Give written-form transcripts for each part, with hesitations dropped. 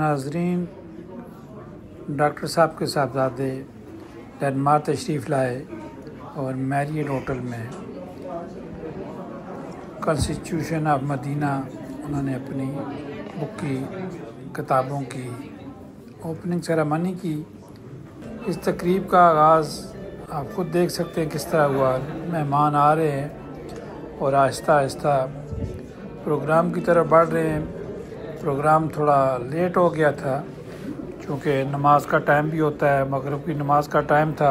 नाजरीन, डॉक्टर साहब के साहबजादे डेनमार्क तशरीफ़ लाए और मैरियट होटल में कॉन्स्टिट्यूशन ऑफ मदीना उन्होंने अपनी बुक की किताबों की ओपनिंग सेरेमनी की। इस तकरीब का आगाज़ आप खुद देख सकते हैं किस तरह हुआ। मेहमान आ रहे हैं और आहिस्ता आहिस्ता प्रोग्राम की तरफ बढ़ रहे हैं। प्रोग्राम थोड़ा लेट हो गया था क्योंकि नमाज का टाइम भी होता है, मगरिब की नमाज का टाइम था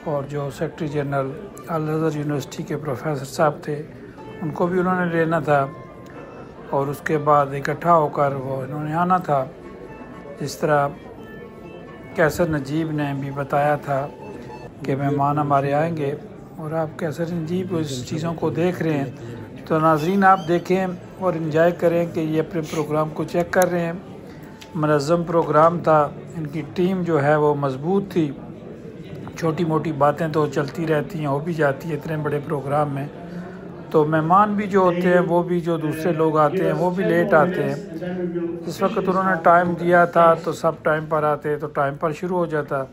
और जो सेक्रेटरी जनरल अल-अज़हर यूनिवर्सिटी के प्रोफेसर साहब थे उनको भी उन्होंने लेना था और उसके बाद इकट्ठा होकर वो इन्होंने आना था। जिस तरह कैसर नजीब ने भी बताया था कि मेहमान हमारे आएंगे और आप कैसर नजीब इस चीज़ों को देख रहे हैं, तो नाज़रीन आप देखें और इन्जॉय करें कि ये अपने प्रोग्राम को चेक कर रहे हैं। मुनज़्ज़म प्रोग्राम था, इनकी टीम जो है वो मज़बूत थी। छोटी मोटी बातें तो चलती रहती हैं, हो भी जाती है इतने बड़े प्रोग्राम में। तो मेहमान भी जो होते हैं वो भी जो दूसरे लोग आते हैं वो भी लेट आते हैं। इस वक्त उन्होंने टाइम दिया था तो सब टाइम पर आते तो टाइम पर शुरू हो जाता।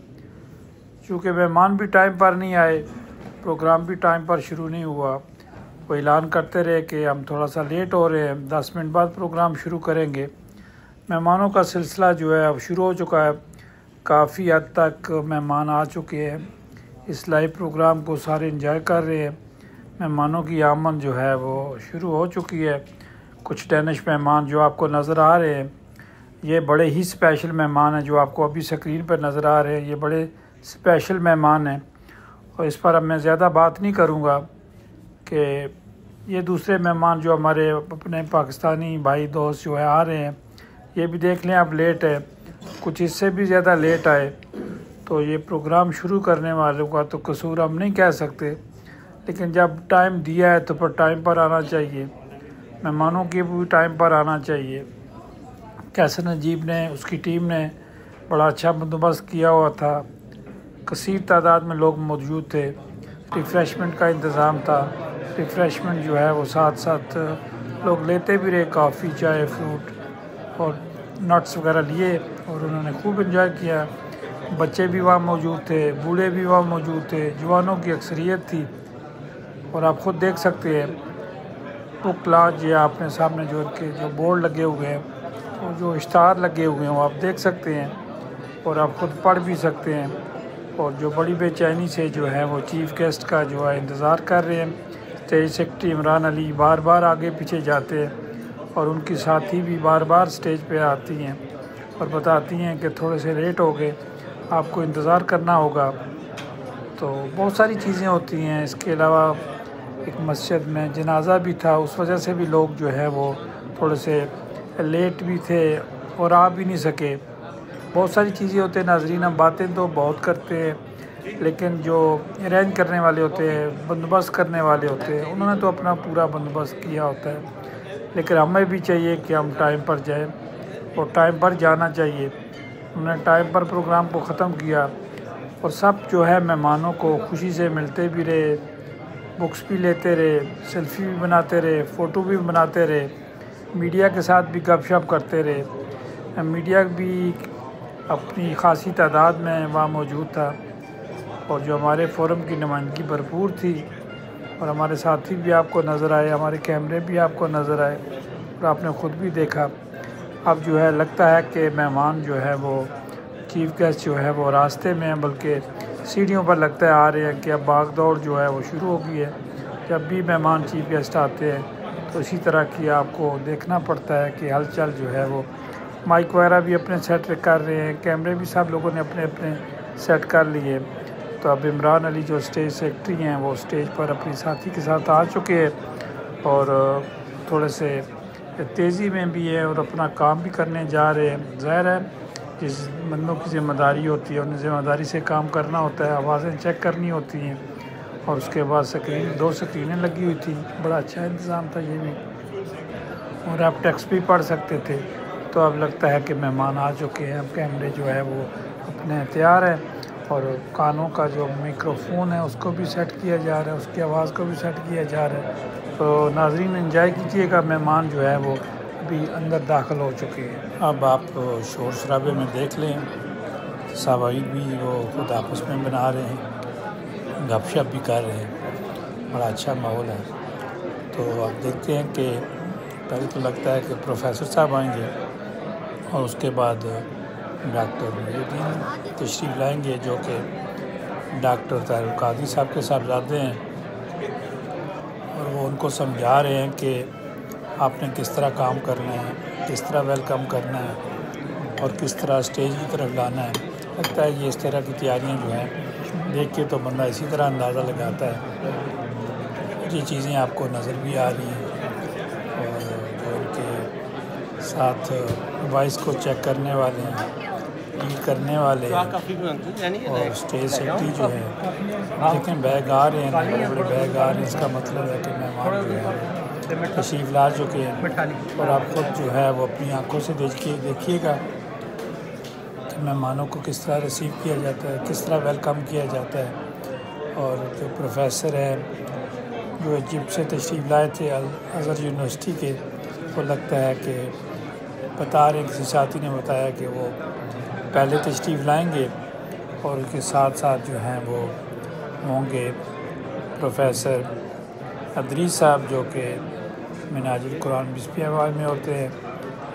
चूँकि मेहमान भी टाइम पर नहीं आए, प्रोग्राम भी टाइम पर शुरू नहीं हुआ। वो ऐलान करते रहे कि हम थोड़ा सा लेट हो रहे हैं, 10 मिनट बाद प्रोग्राम शुरू करेंगे। मेहमानों का सिलसिला जो है अब शुरू हो चुका है। काफ़ी हद तक मेहमान आ चुके हैं। इस लाइव प्रोग्राम को सारे एंजॉय कर रहे हैं। मेहमानों की आमद जो है वो शुरू हो चुकी है। कुछ डेनिश मेहमान जो आपको नज़र आ रहे हैं, ये बड़े ही स्पेशल मेहमान हैं जो आपको अभी स्क्रीन पर नज़र आ रहे हैं। ये बड़े स्पेशल मेहमान हैं और इस पर अब मैं ज़्यादा बात नहीं करूँगा कि ये दूसरे मेहमान जो हमारे अपने पाकिस्तानी भाई दोस्त जो है आ रहे हैं, ये भी देख लें अब लेट है, कुछ इससे भी ज़्यादा लेट आए। तो ये प्रोग्राम शुरू करने वालों का तो कसूर हम नहीं कह सकते, लेकिन जब टाइम दिया है तो फिर टाइम पर आना चाहिए। मेहमानों के भी टाइम पर आना चाहिए। कैसर नजीब ने, उसकी टीम ने बड़ा अच्छा बंदोबस्त किया हुआ था। कसीर तादाद में लोग मौजूद थे। रिफ़्रेशमेंट का इंतज़ाम था। रिफ़्रेशमेंट जो है वो साथ साथ लोग लेते भी रहे, कॉफ़ी, चाय, फ्रूट और नट्स वगैरह लिए और उन्होंने खूब एंजॉय किया। बच्चे भी वहाँ मौजूद थे, बूढ़े भी वहाँ मौजूद थे, जवानों की अक्सरियत थी। और आप ख़ुद देख सकते हैं बुक लॉन्च या अपने सामने जो उनके जो बोर्ड लगे हुए हैं और जो इश्तहार लगे हुए हैं वो आप देख सकते हैं और आप ख़ुद पढ़ भी सकते हैं। और जो बड़ी बेचैनी से जो है वो चीफ़ गेस्ट का जो है इंतज़ार कर रहे हैं। स्टेज सेक्रेटरी इमरान अली बार बार आगे पीछे जाते हैं और उनकी साथी भी बार बार स्टेज पे आती हैं और बताती हैं कि थोड़े से लेट हो गए, आपको इंतज़ार करना होगा। तो बहुत सारी चीज़ें होती हैं। इसके अलावा एक मस्जिद में जनाजा भी था, उस वजह से भी लोग जो है वो थोड़े से लेट भी थे और आ भी नहीं सके। बहुत सारी चीज़ें होती हैं नाज़रीन, हम बातें तो बहुत करते हैं लेकिन जो अरेंज करने वाले होते हैं, बंदोबस्त करने वाले होते हैं, उन्होंने तो अपना पूरा बंदोबस्त किया होता है। लेकिन हमें भी चाहिए कि हम टाइम पर जाएं और टाइम पर जाना चाहिए। उन्होंने टाइम पर प्रोग्राम को ख़त्म किया और सब जो है मेहमानों को खुशी से मिलते भी रहे, बुक्स भी लेते रहे, सेल्फ़ी भी बनाते रहे, फ़ोटो भी बनाते रहे, मीडिया के साथ भी गपशप करते रहे। मीडिया भी अपनी ख़ासी तादाद में वहाँ मौजूद था और जो हमारे फोरम की नुमाइंदगी भरपूर थी और हमारे साथी भी आपको नज़र आए, हमारे कैमरे भी आपको नज़र आए और आपने ख़ुद भी देखा। अब जो है लगता है कि मेहमान जो है वो चीफ़ गेस्ट जो है वो रास्ते में हैं, बल्कि सीढ़ियों पर लगता है आ रहे हैं कि अब भाग दौड़ जो है वो शुरू हो गई है। जब भी मेहमान चीफ़ गेस्ट आते हैं तो इसी तरह की आपको देखना पड़ता है कि हलचल जो है वो, माइक वगैरह भी अपने सेट कर रहे हैं, कैमरे भी सब लोगों ने अपने अपने सेट कर लिए। तो अब इमरान अली जो स्टेज सेक्रेटरी हैं वो स्टेज पर अपनी साथी के साथ आ चुके हैं और थोड़े से तेज़ी में भी है और अपना काम भी करने जा रहे हैं। ज़ाहिर है जिस बंदों की ज़िम्मेदारी होती है उन्हें ज़िम्मेदारी से काम करना होता है, आवाज़ें चेक करनी होती हैं और उसके बाद स्क्रीन, 2 स्क्रीनें लगी हुई थी। बड़ा अच्छा इंतज़ाम था ये भी और आप टेक्स्ट भी पढ़ सकते थे। तो अब लगता है कि मेहमान आ चुके हैं। अब कैमरे जो है वो अपने तैयार है और कानों का जो माइक्रोफोन है उसको भी सेट किया जा रहा है, उसकी आवाज़ को भी सेट किया जा रहा है। तो नाज़रीन एंजॉय कीजिएगा। मेहमान जो है वो भी अंदर दाखिल हो चुके हैं। अब आप शोर शराबे में देख लें, सवाई भी वो खुद आपस में बना रहे हैं, गपशप भी कर रहे हैं, बड़ा अच्छा माहौल है। तो आप देखते हैं कि पहले तो लगता है कि प्रोफेसर साहब आएंगे और उसके बाद डॉक्टर मुहीउद्दीन तशरीफ़ लाएंगे, जो कि डॉक्टर ताहिर-उल-क़ादरी साहब के साहबजादे हैं, और वो उनको समझा रहे हैं कि आपने किस तरह काम करना है, किस तरह वेलकम करना है और किस तरह स्टेज की तरफ लाना है। लगता है ये इस तरह की तैयारियां जो हैं देख के तो बंदा इसी तरह अंदाज़ा लगाता है। ये चीज़ें आपको नज़र भी आ रही हैं, और जो उनके साथ वॉइस को चेक करने वाले हैं, लीड करने वाले हैं, और स्टेज सेफ्टी जो है, लेकिन बैग आ रहे हैं, बड़े बड़े बैग आ रहे हैं। इसका मतलब है कि मेहमान जो है तशरीफ़ ला चुके हैं, और आप खुद जो है वो अपनी आंखों से देखिएगा कि मेहमानों को किस तरह रिसीव किया जाता है, किस तरह वेलकम किया जाता है। और जो प्रोफेसर हैं जो इजिप्ट से तशरीफ़ लाए थे अज़हर यूनिवर्सिटी के, वो लगता है कि बता रहे, किसी साथी ने बताया कि वो पहले तशरीफ़ लाएंगे और उसके साथ साथ जो हैं वो होंगे प्रोफेसर अदरीस साहब, जो कि मिनाजुल कुरान 20वीं आवाज़ में होते हैं।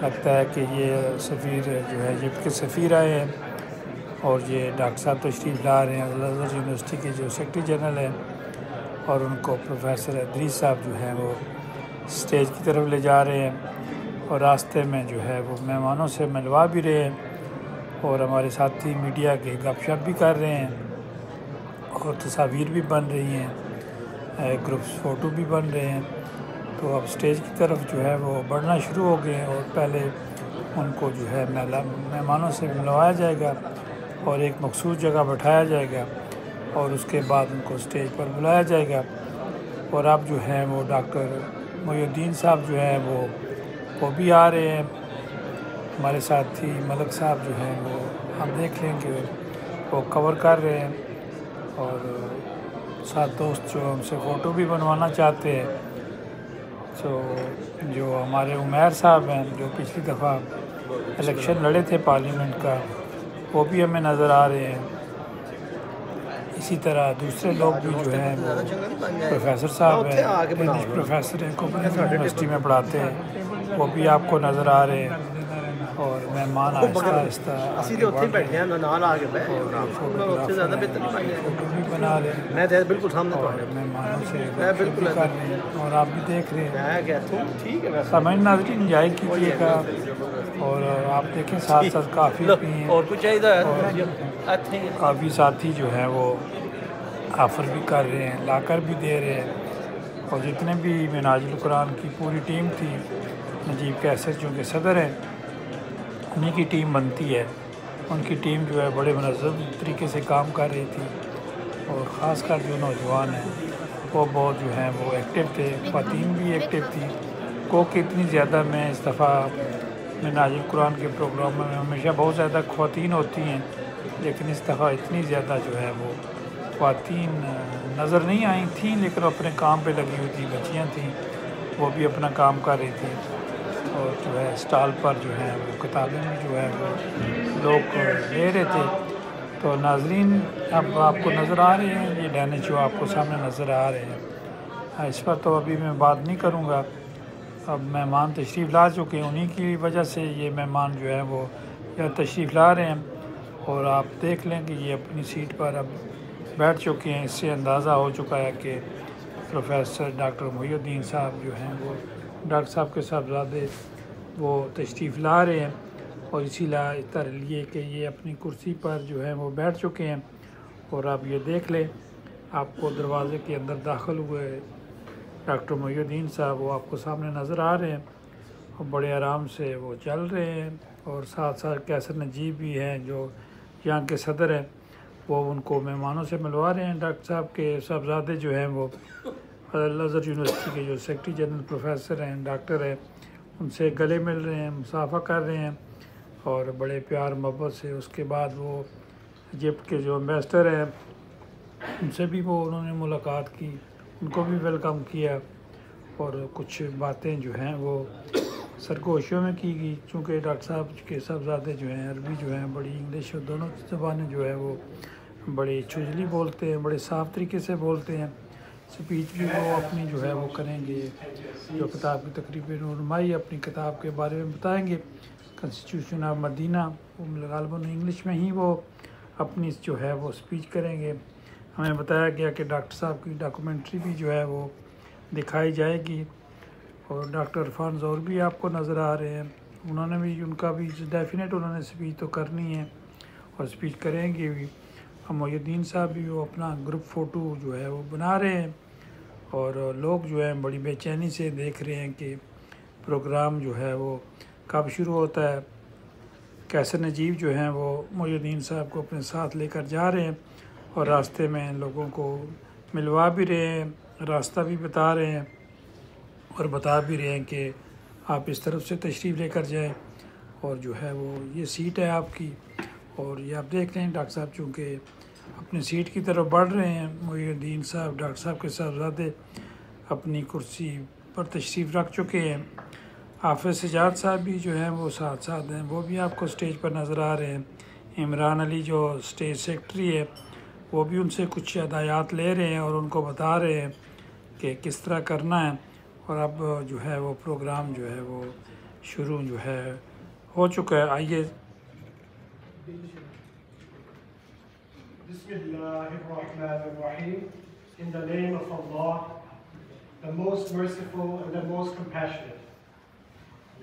लगता है कि ये सफ़ीर जो है इजिप्ट के सफ़ीर आए हैं, और ये डॉक्टर साहब तशरीफ़ ला रहे हैं, अज़हर यूनिवर्सिटी के जो सेक्रेटरी जनरल हैं, और उनको प्रोफेसर अदरीस साहब जो हैं वो स्टेज की तरफ ले जा रहे हैं, और रास्ते में जो है वो मेहमानों से मिलवा भी रहे हैं, और हमारे साथी मीडिया के गपशप भी कर रहे हैं, और तस्वीर भी बन रही हैं, ग्रुप्स फ़ोटो भी बन रहे हैं। तो अब स्टेज की तरफ जो है वो बढ़ना शुरू हो गए हैं, और पहले उनको जो है मेहमानों से मिलवाया जाएगा और एक मखसूस जगह बैठाया जाएगा, और उसके बाद उनको स्टेज पर बुलाया जाएगा। और अब जो है वो डॉक्टर मुहीउद्दीन साहब जो है वो भी आ रहे हैं। हमारे साथी मलक साहब जो हैं वो आप देख लेंगे वो कवर कर रहे हैं, और साथ दोस्त जो हमसे फ़ोटो भी बनवाना चाहते हैं। तो जो हमारे उमैर साहब हैं, जो पिछली दफ़ा इलेक्शन लड़े थे पार्लियामेंट का, वो भी हमें नज़र आ रहे हैं। इसी तरह दूसरे लोग भी जो हैं वो प्रोफेसर साहब हैं, इंग्लिश प्रोफेसर हैं, यूनिवर्सिटी में पढ़ाते हैं, वो भी आपको नज़र आ रहे हैं। और मेहमान आहिस्ता आहिस्ता फ़ोटो भी बना रहे हैं, बिल्कुल सामने और मेहमानों से बिल्कुल कर रहे हैं, और आप भी देख रहे हैं। समय नाज़रीन इंजॉय कीजिएगा, और आप देखें साथ साथ काफ़ी भी हैं, और कुछ काफ़ी साथी जो हैं वो ऑफ़र भी कर रहे हैं, लाकर भी दे रहे हैं। और जितने भी मिनाजुल कुरान की पूरी टीम थी, नजीब कैसर जो कि सदर हैं, उन्हीं की टीम बनती है। उनकी टीम जो है बड़े मुनज़्ज़म तरीके से काम कर रही थी, और ख़ासकर जो नौजवान हैं वो बहुत जो हैं वो एक्टिव थे, ख़वातीन भी एक्टिव थी। को कि इतनी ज़्यादा मैं इस दफ़ा मिनाजुल कुरान के प्रोग्राम में हमेशा बहुत ज़्यादा ख़वातीन होती हैं, लेकिन इस दफ़ा इतनी ज़्यादा जो है वो ख़वातीन नज़र नहीं आई थी, लेकिन अपने काम पे लगी हुई थी। बच्चियाँ थीं, वो भी अपना काम कर रही थी, और जो है स्टॉल पर जो है वो किताबें भी जो है वो लोग ले रहे थे। तो नाज़रीन अब आपको नज़र आ रहे हैं ये लैंड जो आपको सामने नज़र आ रहे हैं। इस पर तो अभी मैं बात नहीं करूँगा। अब मेहमान तशरीफ़ ला चुके हैं, उन्हीं की वजह से ये मेहमान जो है वो यहाँ तशरीफ़ ला रहे हैं, और आप देख लें कि ये अपनी सीट पर अब बैठ चुके हैं। इससे अंदाज़ा हो चुका है कि प्रोफेसर डॉक्टर मुहीउद्दीन साहब जो हैं वो डॉक्टर साहब के साहबजादे वो तशरीफ़ ला रहे हैं, और इसी तरह लिए कि ये अपनी कुर्सी पर जो है वो बैठ चुके हैं। और आप ये देख लें, आपको दरवाज़े के अंदर दाखिल हुए डॉक्टर मुहीउद्दीन साहब वो आपको सामने नज़र आ रहे हैं, और बड़े आराम से वो चल रहे हैं। और साथ साथ कैसर नजीब भी हैं जो यहाँ के सदर हैं, वो उनको मेहमानों से मिलवा रहे हैं। डॉक्टर साहब के साहबजादे जो हैं वो अज़हर यूनिवर्सिटी के जो सेक्रेटरी जनरल प्रोफेसर हैं, डॉक्टर हैं, उनसे गले मिल रहे हैं, मुसाफा कर रहे हैं, और बड़े प्यार मोहब्बत से। उसके बाद वो इजिप्ट के जो एम्बेसडर हैं उनसे भी वो उन्होंने मुलाकात की, उनको भी वेलकम किया, और कुछ बातें जो हैं वो सरगोशियों में की गई, चूँकि डॉक्टर साहब के साहबजादे जो हैं अरबी जो हैं बड़ी इंग्लिश और दोनों ज़बानें जो है वो बड़ी छुजली बोलते हैं, बड़े साफ़ तरीके से बोलते हैं। स्पीच भी वो अपनी जो है वो करेंगे, जो किताब की तकरीबन रहनुमाई अपनी किताब के बारे में बताएंगे, कॉन्स्टिट्यूशन ऑफ मदीना, वो ग़ालिबन इंग्लिश में ही वो अपनी जो है वो स्पीच करेंगे। हमें बताया गया कि डॉक्टर साहब की डॉक्यूमेंट्री भी जो है वो दिखाई जाएगी, और डॉक्टर इरफान ज़ौहर भी आपको नज़र आ रहे हैं, उन्होंने भी, उनका भी डेफिनेट उन्होंने स्पीच तो करनी है और स्पीच करेंगे भी। और मोहिउद्दीन साहब भी वो अपना ग्रुप फ़ोटो जो है वो बना रहे हैं, और लोग जो है बड़ी बेचैनी से देख रहे हैं कि प्रोग्राम जो है वो कब शुरू होता है। कैसर नजीब जो हैं वो मोहिउद्दीन साहब को अपने साथ लेकर जा रहे हैं और रास्ते में लोगों को मिलवा भी रहे हैं, रास्ता भी बता रहे हैं और बता भी रहे हैं कि आप इस तरफ से तशरीफ़ लेकर जाएं, और जो है वो ये सीट है आपकी। और ये आप देख रहे हैं डॉक्टर साहब चूँकि अपनी सीट की तरफ बढ़ रहे हैं, मोहिउद्दीन साहब डॉक्टर साहब के साहबजादे अपनी कुर्सी पर तशरीफ़ रख चुके हैं। हाफिज़ सजाद साहब भी जो हैं वो साथ साथ हैं, वो भी आपको स्टेज पर नज़र आ रहे हैं। इमरान अली जो स्टेज सेक्रेटरी है वो भी उनसे कुछ हदायत ले रहे हैं और उनको बता रहे हैं कि किस तरह करना है। और अब जो है वो प्रोग्राम जो है वो शुरू जो है हो चुका है। आइए। Bismillahirrahmanirrahim. In the name of Allah, the most merciful and the most compassionate.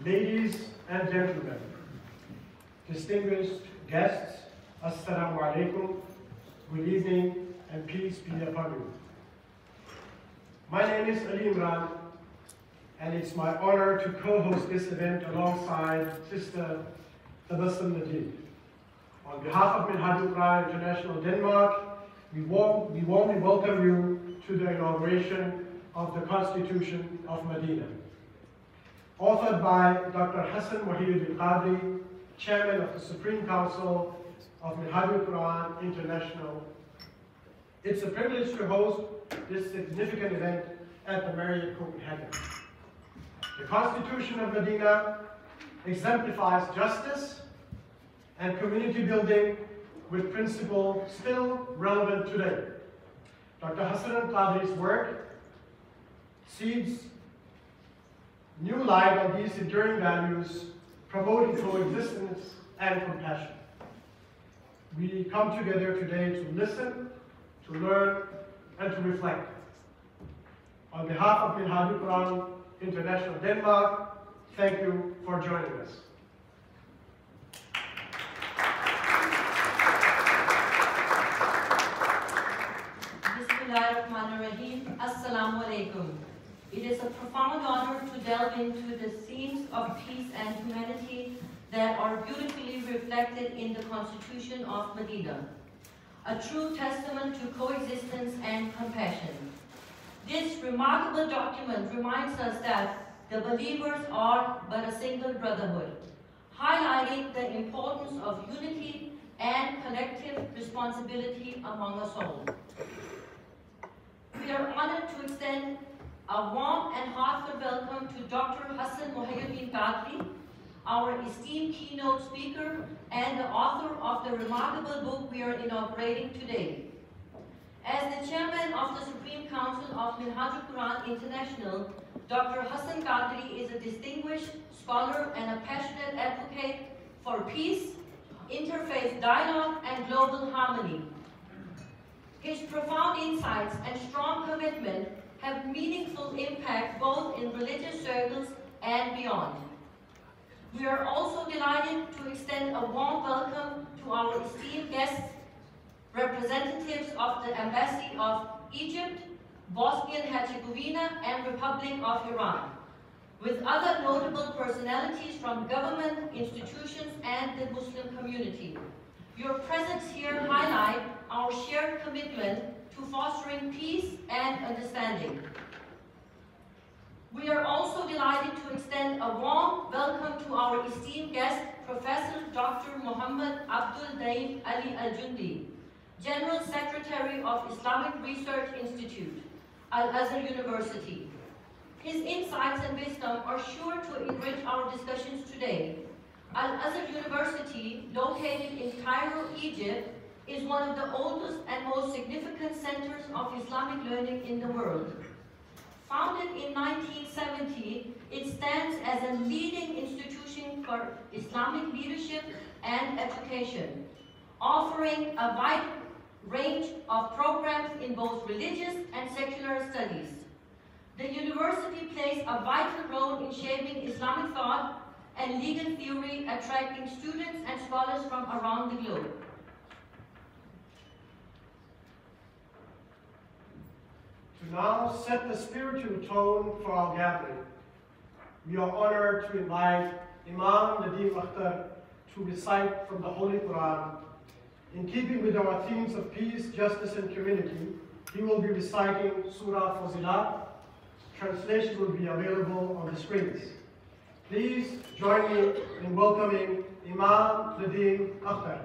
Ladies and gentlemen, distinguished guests, Assalamu alaikum, good evening and peace be upon you. My name is Ali Imran, and it's my honor to co-host this event alongside Sister Tabassum Nadeem. On behalf of Minhajul Quran International Denmark, we warmly welcome you to the inauguration of the Constitution of Medina. Authored by Dr. Hassan Tahir-ul-Qadris, Chairman of the Supreme Council of Minhajul Quran International. It's a privilege to host this significant event at the Marriott Copenhagen. The Constitution of Medina exemplifies justice and community building with principles still relevant today. Dr. Hassan al-Qadri's work seeds new light on these enduring values, promoting coexistence and compassion. We come together today to listen, to learn, and to reflect. On behalf of Minhajul Quran International Denmark, thank you for joining us. Bismillahirrahmanirrahim. Assalamu alaikum. It is a profound honor to delve into the themes of peace and humanity that are beautifully reflected in the Constitution of Medina, a true testament to coexistence and compassion. This remarkable document reminds us that the believers are but a single brotherhood, highlighting the importance of unity and collective responsibility among us all. We are honored to extend a warm and heartfelt welcome to Dr. Hassan Tahir-ul-Qadris, our esteemed keynote speaker and the author of the remarkable book we are inaugurating today. As the chairman of the Supreme Council of Minhajul Quran International, Dr. Hassan Qadri is a distinguished scholar and a passionate advocate for peace, interfaith dialogue, and global harmony. His profound insights and strong commitment have meaningful impact both in religious circles and beyond. We are also delighted to extend a warm welcome to our esteemed guests, representatives of the Embassy of Egypt, Bosnia-Herzegovina, and Republic of Iran, with other notable personalities from government, institutions, and the Muslim community. Your presence here highlights our shared commitment to fostering peace and understanding. We are also delighted to extend a warm welcome to our esteemed guest, Professor Dr. Muhammad Abdul Daim Ali Al-Jundi, General Secretary of Islamic Research Institute, Al-Azhar University. His insights and wisdom are sure to enrich our discussions today. Al-Azhar University, located in Cairo, Egypt, is one of the oldest and most significant centers of Islamic learning in the world. Founded in 1970, it stands as a leading institution for Islamic leadership and education, offering a wide range of programs in both religious and secular studies. The university plays a vital role in shaping Islamic thought and legal theory, attracting students and scholars from around the globe. To now set the spiritual tone for our gathering, we are honored to invite Imam Nadeem Efter to recite from the Holy Quran. In keeping with our themes of peace, justice, and community, he will be reciting Surah Fazilat. Translation will be available on the screens. Please join me in welcoming Imam Nadeem Efter.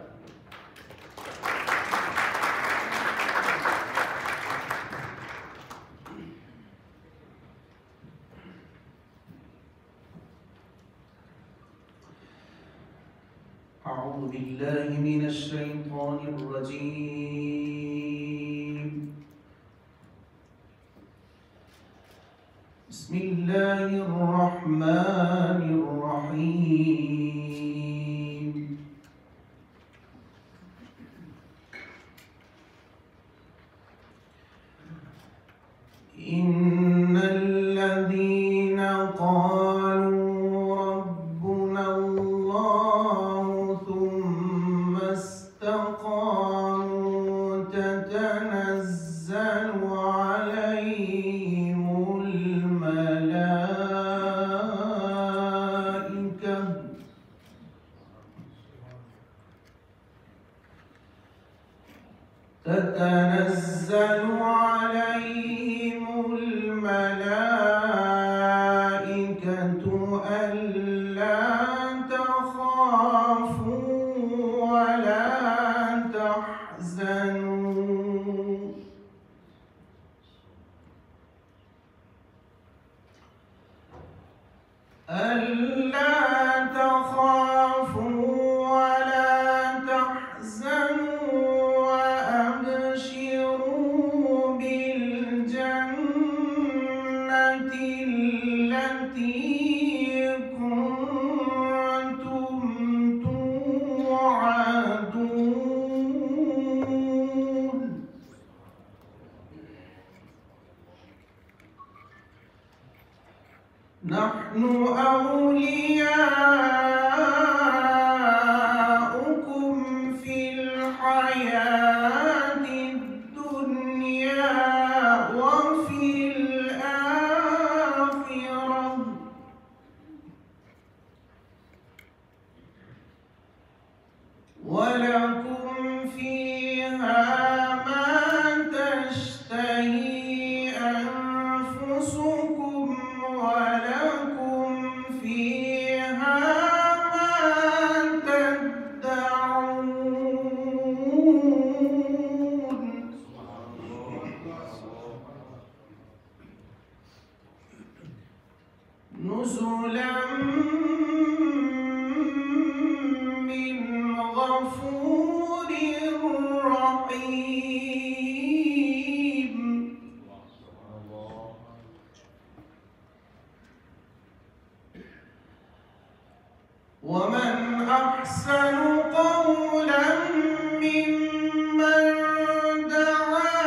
أعوذ بالله من الشيطان الرجيم. بسم الله الرحمن الرحيم. إن الذين قالوا ربنا الله ثم استقاموا تتنزل عليهم الملائكة ألا تخافوا ولا تحزنوا وأبشروا بالجنة التي كنتم توعدون. نحن أولياؤكم في الحياة الدنيا وفي الآخرة ولكم فيها ما تشتهي أنفسكم ولكم فيها ما تدعون. نزلا من غفور رحيم. ومن أحسن قولا ممن دعا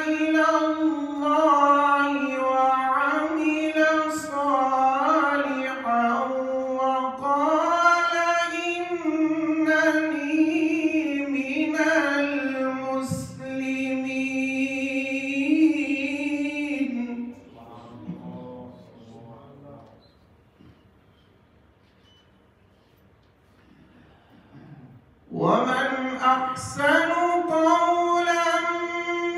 إلى الله وعمل صالحا وقال إنني من المسلمين. ومن أحسن قولا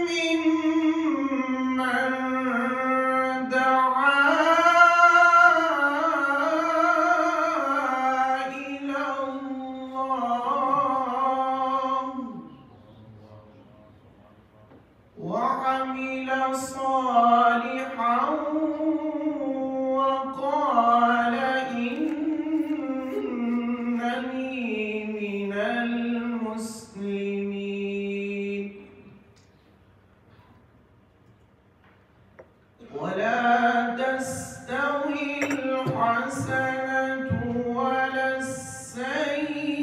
ممن دعا إلى الله وعمل صالحا المسلمين ولا تستوي الحسنة ولا السيئة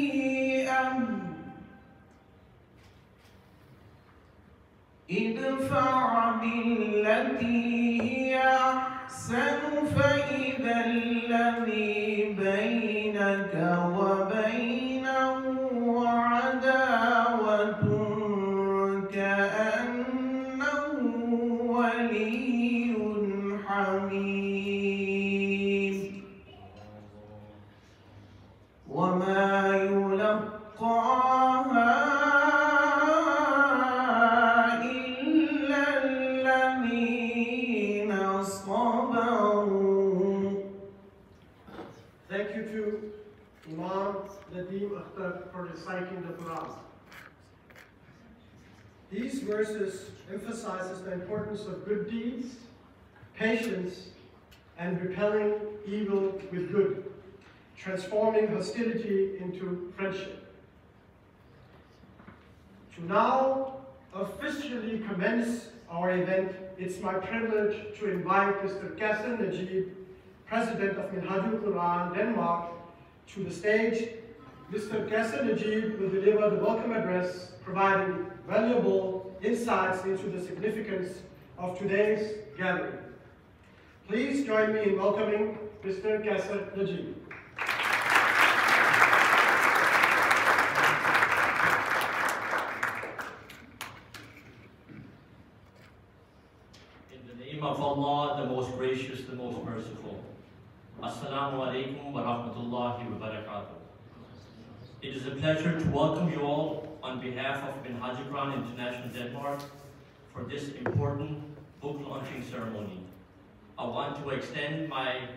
ادفع بالتي هي أحسن فإذا الذي بينك وبينه عداوة كأنه ولي حميم وما يلقاها إلا الذين صبروا. Thank you to Imam Nadeem Efter for reciting the Quran. These verses emphasizes the importance of good deeds, patience, and repelling evil with good, transforming hostility into friendship. To now officially commence our event, it's my privilege to invite Mr. Kasser Najib, President of Tahir-ul-Qadris, Denmark, to the stage. Mr. Kasser Najib will deliver the welcome address, providing valuable insights into the significance of today's gathering. Please join me in welcoming Mr. Kasser Najib. In the name of Allah, the most gracious, the most merciful. Assalamu alaikum wa rahmatullahi wa barakatuh. It is a pleasure to welcome you all on behalf of Tahir-ul-Qadris International Denmark for this important book launching ceremony. I want to extend my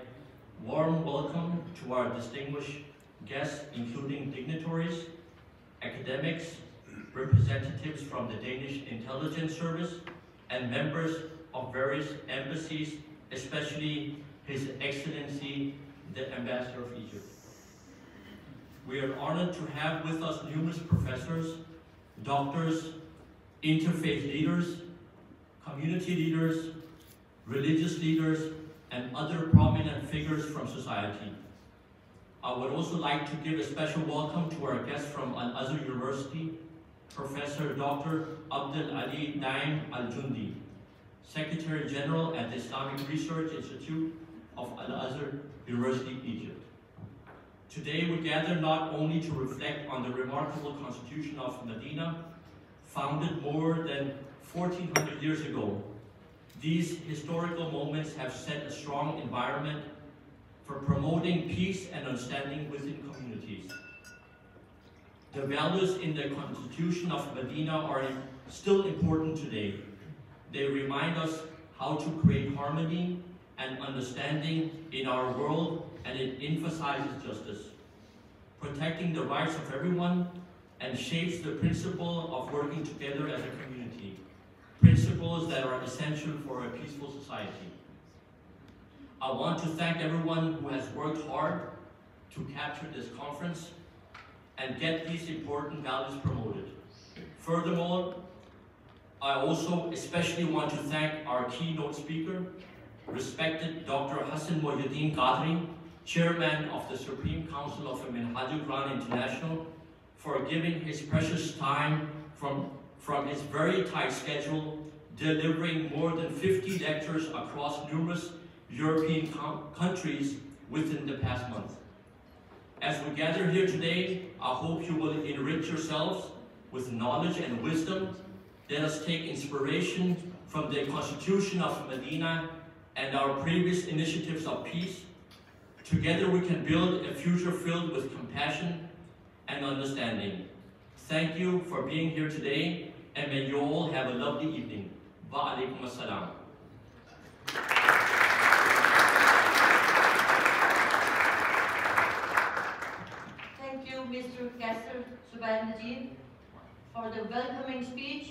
warm welcome to our distinguished guests, including dignitaries, academics, representatives from the Danish Intelligence Service, and members of various embassies, especially His Excellency, the Ambassador of Egypt. We are honored to have with us numerous professors, doctors, interfaith leaders, community leaders, religious leaders, and other prominent figures from society. I would also like to give a special welcome to our guest from Al-Azhar University, Professor Dr. Abdul Ali Daim Al-Jundi, Secretary General at the Islamic Research Institute of Al-Azhar University, Egypt. Today we gather not only to reflect on the remarkable constitution of Medina, founded more than 1400 years ago. These historical moments have set a strong environment for promoting peace and understanding within communities. The values in the constitution of Medina are still important today. They remind us how to create harmony and understanding in our world, and it emphasizes justice, protecting the rights of everyone, and shapes the principle of working together as a community, principles that are essential for a peaceful society. I want to thank everyone who has worked hard to capture this conference and get these important values promoted. Furthermore, I also especially want to thank our keynote speaker, respected Dr. Hassan Mohyeddin Qadri, Chairman of the Supreme Council of Tahir-ul-Qadris International, for giving his precious time from his very tight schedule, delivering more than 50 lectures across numerous European countries within the past month. As we gather here today, I hope you will enrich yourselves with knowledge and wisdom. Let us take inspiration from the Constitution of Medina and our previous initiatives of peace. Together we can build a future filled with compassion and understanding. Thank you for being here today, and may you all have a lovely evening. Wa alaikum assalam. Thank you, Mr. Kasser Najib, for the welcoming speech.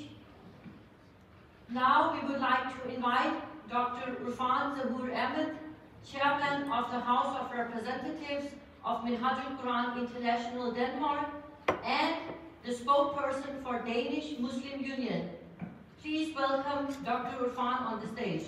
Now we would like to invite Dr. Irfan Zahur Ahmed, Chairman of the House of Representatives of Tahir-ul-Qadris International Denmark, and the spokesperson for Danish Muslim Union. Please welcome Dr. Irfan on the stage.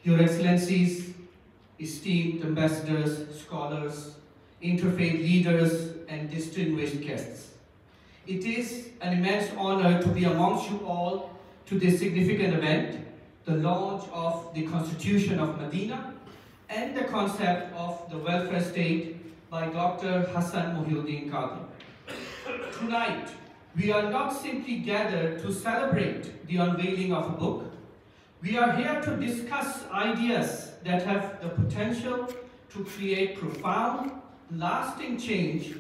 Your Excellencies, esteemed ambassadors, scholars, interfaith leaders, and distinguished guests. It is an immense honor to be amongst you all to this significant event, the launch of the Constitution of Medina and the concept of the welfare state by Dr. Hassan Mohiuddin-Qadri. Tonight, we are not simply gathered to celebrate the unveiling of a book. We are here to discuss ideas that have the potential to create profound, lasting change,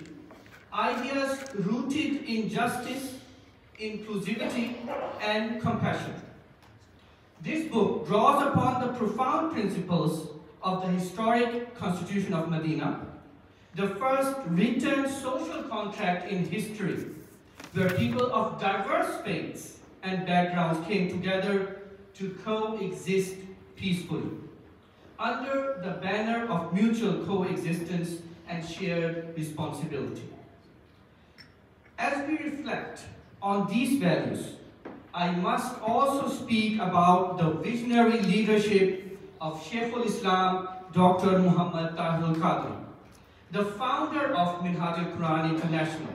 ideas rooted in justice, inclusivity, and compassion. This book draws upon the profound principles of the historic Constitution of Medina, the first written social contract in history, where people of diverse faiths and backgrounds came together to coexist peacefully, under the banner of mutual coexistence and shared responsibility. As we reflect on these values, I must also speak about the visionary leadership of Sheikhul Islam, Dr. Muhammad Tahir-ul-Qadris, the founder of Minhaj al-Quran International.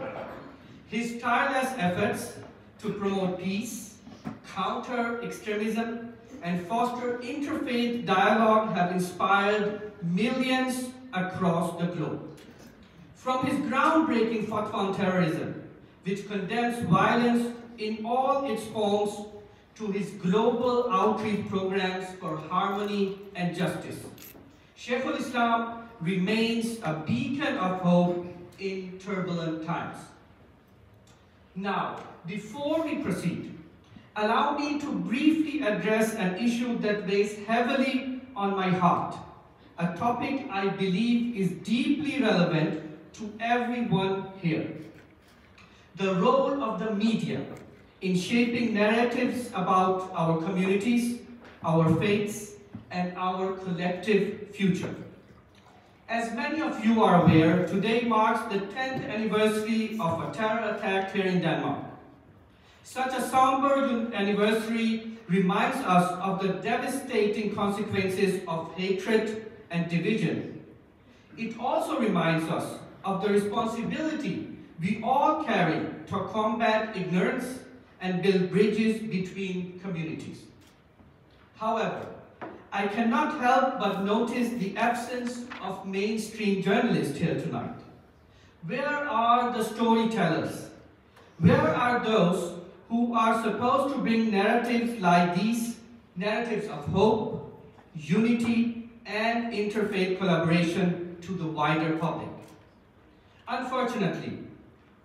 His tireless efforts to promote peace, counter extremism, and foster interfaith dialogue have inspired millions across the globe. From his groundbreaking fatwa on terrorism, which condemns violence in all its forms, to his global outreach programs for harmony and justice, Sheikhul Islam remains a beacon of hope in turbulent times. Now, before we proceed, allow me to briefly address an issue that weighs heavily on my heart, a topic I believe is deeply relevant to everyone here. The role of the media in shaping narratives about our communities, our faiths, and our collective future. As many of you are aware, today marks the 10th anniversary of a terror attack here in Denmark. Such a somber anniversary reminds us of the devastating consequences of hatred and division. It also reminds us of the responsibility we all carry to combat ignorance and build bridges between communities. However, I cannot help but notice the absence of mainstream journalists here tonight. Where are the storytellers? Where are those who are supposed to bring narratives like these, narratives of hope, unity, and interfaith collaboration to the wider public? Unfortunately,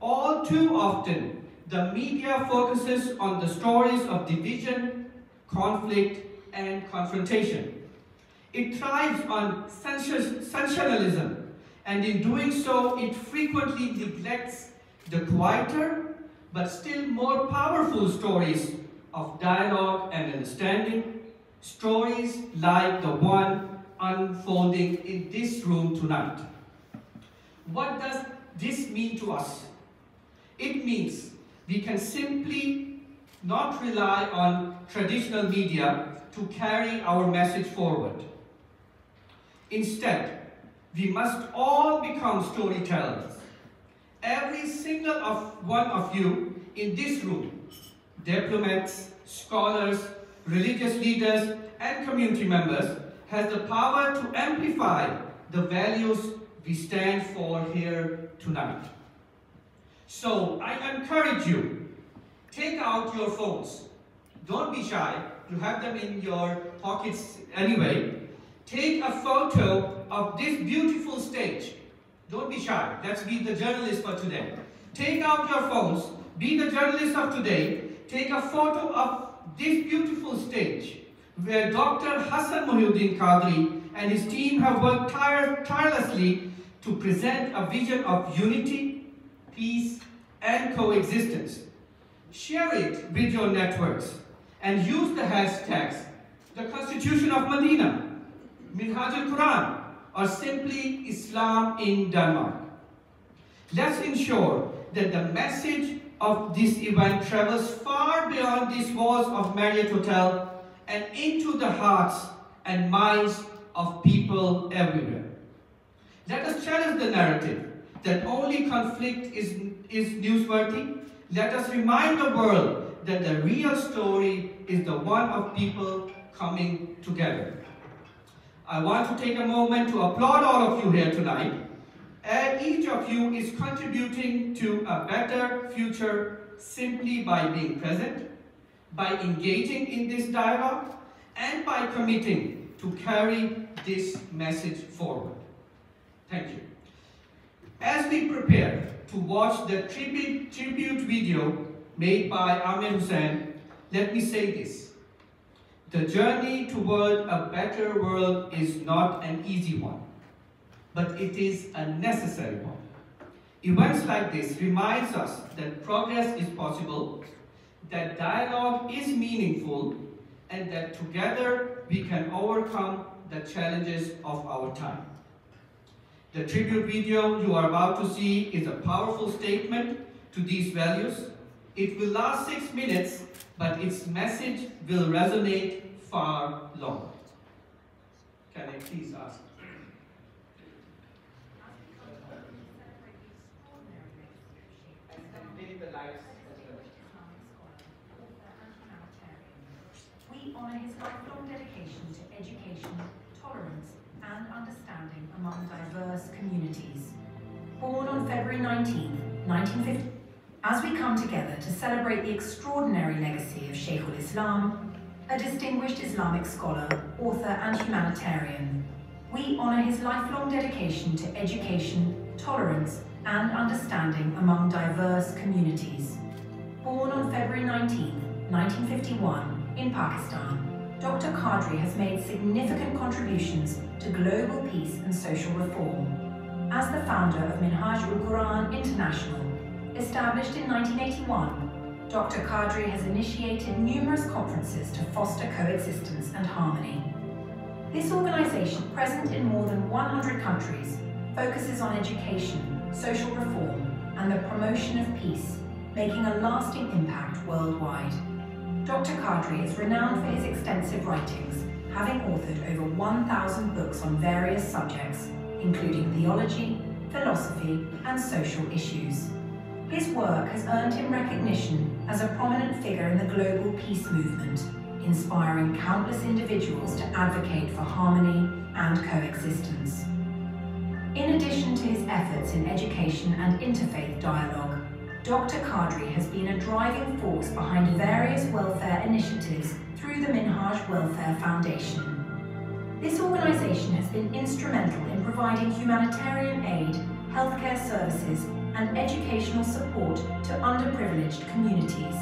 all too often, the media focuses on the stories of division, conflict, and confrontation. It thrives on sensationalism, and in doing so, it frequently neglects the quieter but still more powerful stories of dialogue and understanding, stories like the one unfolding in this room tonight. What does this mean to us? It means we can simply not rely on traditional media to carry our message forward. Instead, we must all become storytellers. Every single one of you in this room, diplomats, scholars, religious leaders, and community members, has the power to amplify the values we stand for here tonight. So I encourage you, take out your phones. Don't be shy. You have them in your pockets anyway. Take a photo of this beautiful stage. Don't be shy. Let's be the journalist for today. Take out your phones. Be the journalist of today. Take a photo of this beautiful stage where Dr. Hassan Mohiuddin-Qadri and his team have worked tirelessly to present a vision of unity, peace, and coexistence. share it with your networks, and use the hashtags, the Constitution of Medina, Minhaj al-Quran, or simply Islam in Denmark. Let's ensure that the message of this event travels far beyond these walls of Marriott Hotel and into the hearts and minds of people everywhere. Let us challenge the narrative that only conflict is newsworthy. Let us remind the world that the real story is the one of people coming together. I want to take a moment to applaud all of you here tonight. And each of you is contributing to a better future simply by being present, by engaging in this dialogue, and by committing to carry this message forward. Thank you. As we prepare to watch the tribute video made by Amir Hussain, let me say this. The journey toward a better world is not an easy one, but it is a necessary one. Events like this reminds us that progress is possible, that dialogue is meaningful, and that together we can overcome the challenges of our time. The tribute video you are about to see is a powerful statement to these values. It will last 6 minutes, but its message will resonate far longer. Can I please ask? We honour his lifelong dedication to education, tolerance and understanding among diverse communities. Born on February 19, 1950, as we come together to celebrate the extraordinary legacy of Sheikhul Islam, a distinguished Islamic scholar, author and humanitarian, we honour his lifelong dedication to education, tolerance and understanding among diverse communities. Born on February 19, 1951, in Pakistan, Dr. Qadri has made significant contributions to global peace and social reform. As the founder of Minhaj al-Quran International, established in 1981, Dr. Qadri has initiated numerous conferences to foster coexistence and harmony. This organisation, present in more than 100 countries, focuses on education, social reform, and the promotion of peace, making a lasting impact worldwide. Dr. Qadri is renowned for his extensive writings, having authored over 1,000 books on various subjects, including theology, philosophy, and social issues. His work has earned him recognition as a prominent figure in the global peace movement, inspiring countless individuals to advocate for harmony and coexistence. In addition to his efforts in education and interfaith dialogue, Dr. Qadri has been a driving force behind various welfare initiatives through the Minhaj Welfare Foundation. This organisation has been instrumental in providing humanitarian aid, healthcare services, and educational support to underprivileged communities.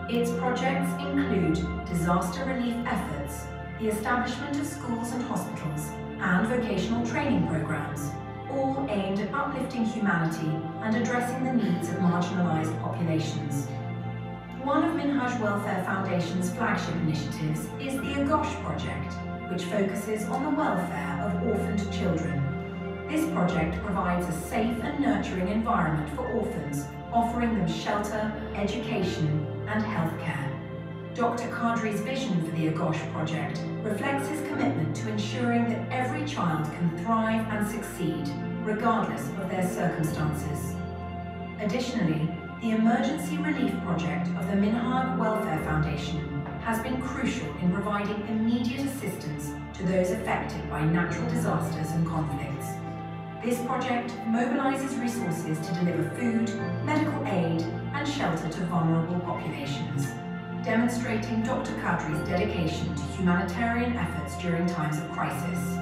Its projects include disaster relief efforts, the establishment of schools and hospitals, and vocational training programs, all aimed at uplifting humanity and addressing the needs of marginalised populations. One of Minhaj Welfare Foundation's flagship initiatives is the Agosh project, which focuses on the welfare of orphaned children. This project provides a safe and nurturing environment for orphans, offering them shelter, education, and healthcare. Dr. Qadri's vision for the Agosh project reflects his commitment to ensuring that every child can thrive and succeed, regardless of their circumstances. Additionally, the Emergency Relief Project of the Minhaj Welfare Foundation has been crucial in providing immediate assistance to those affected by natural disasters and conflicts. This project mobilises resources to deliver food, medical aid, and shelter to vulnerable populations, demonstrating Dr. Qadri's dedication to humanitarian efforts during times of crisis.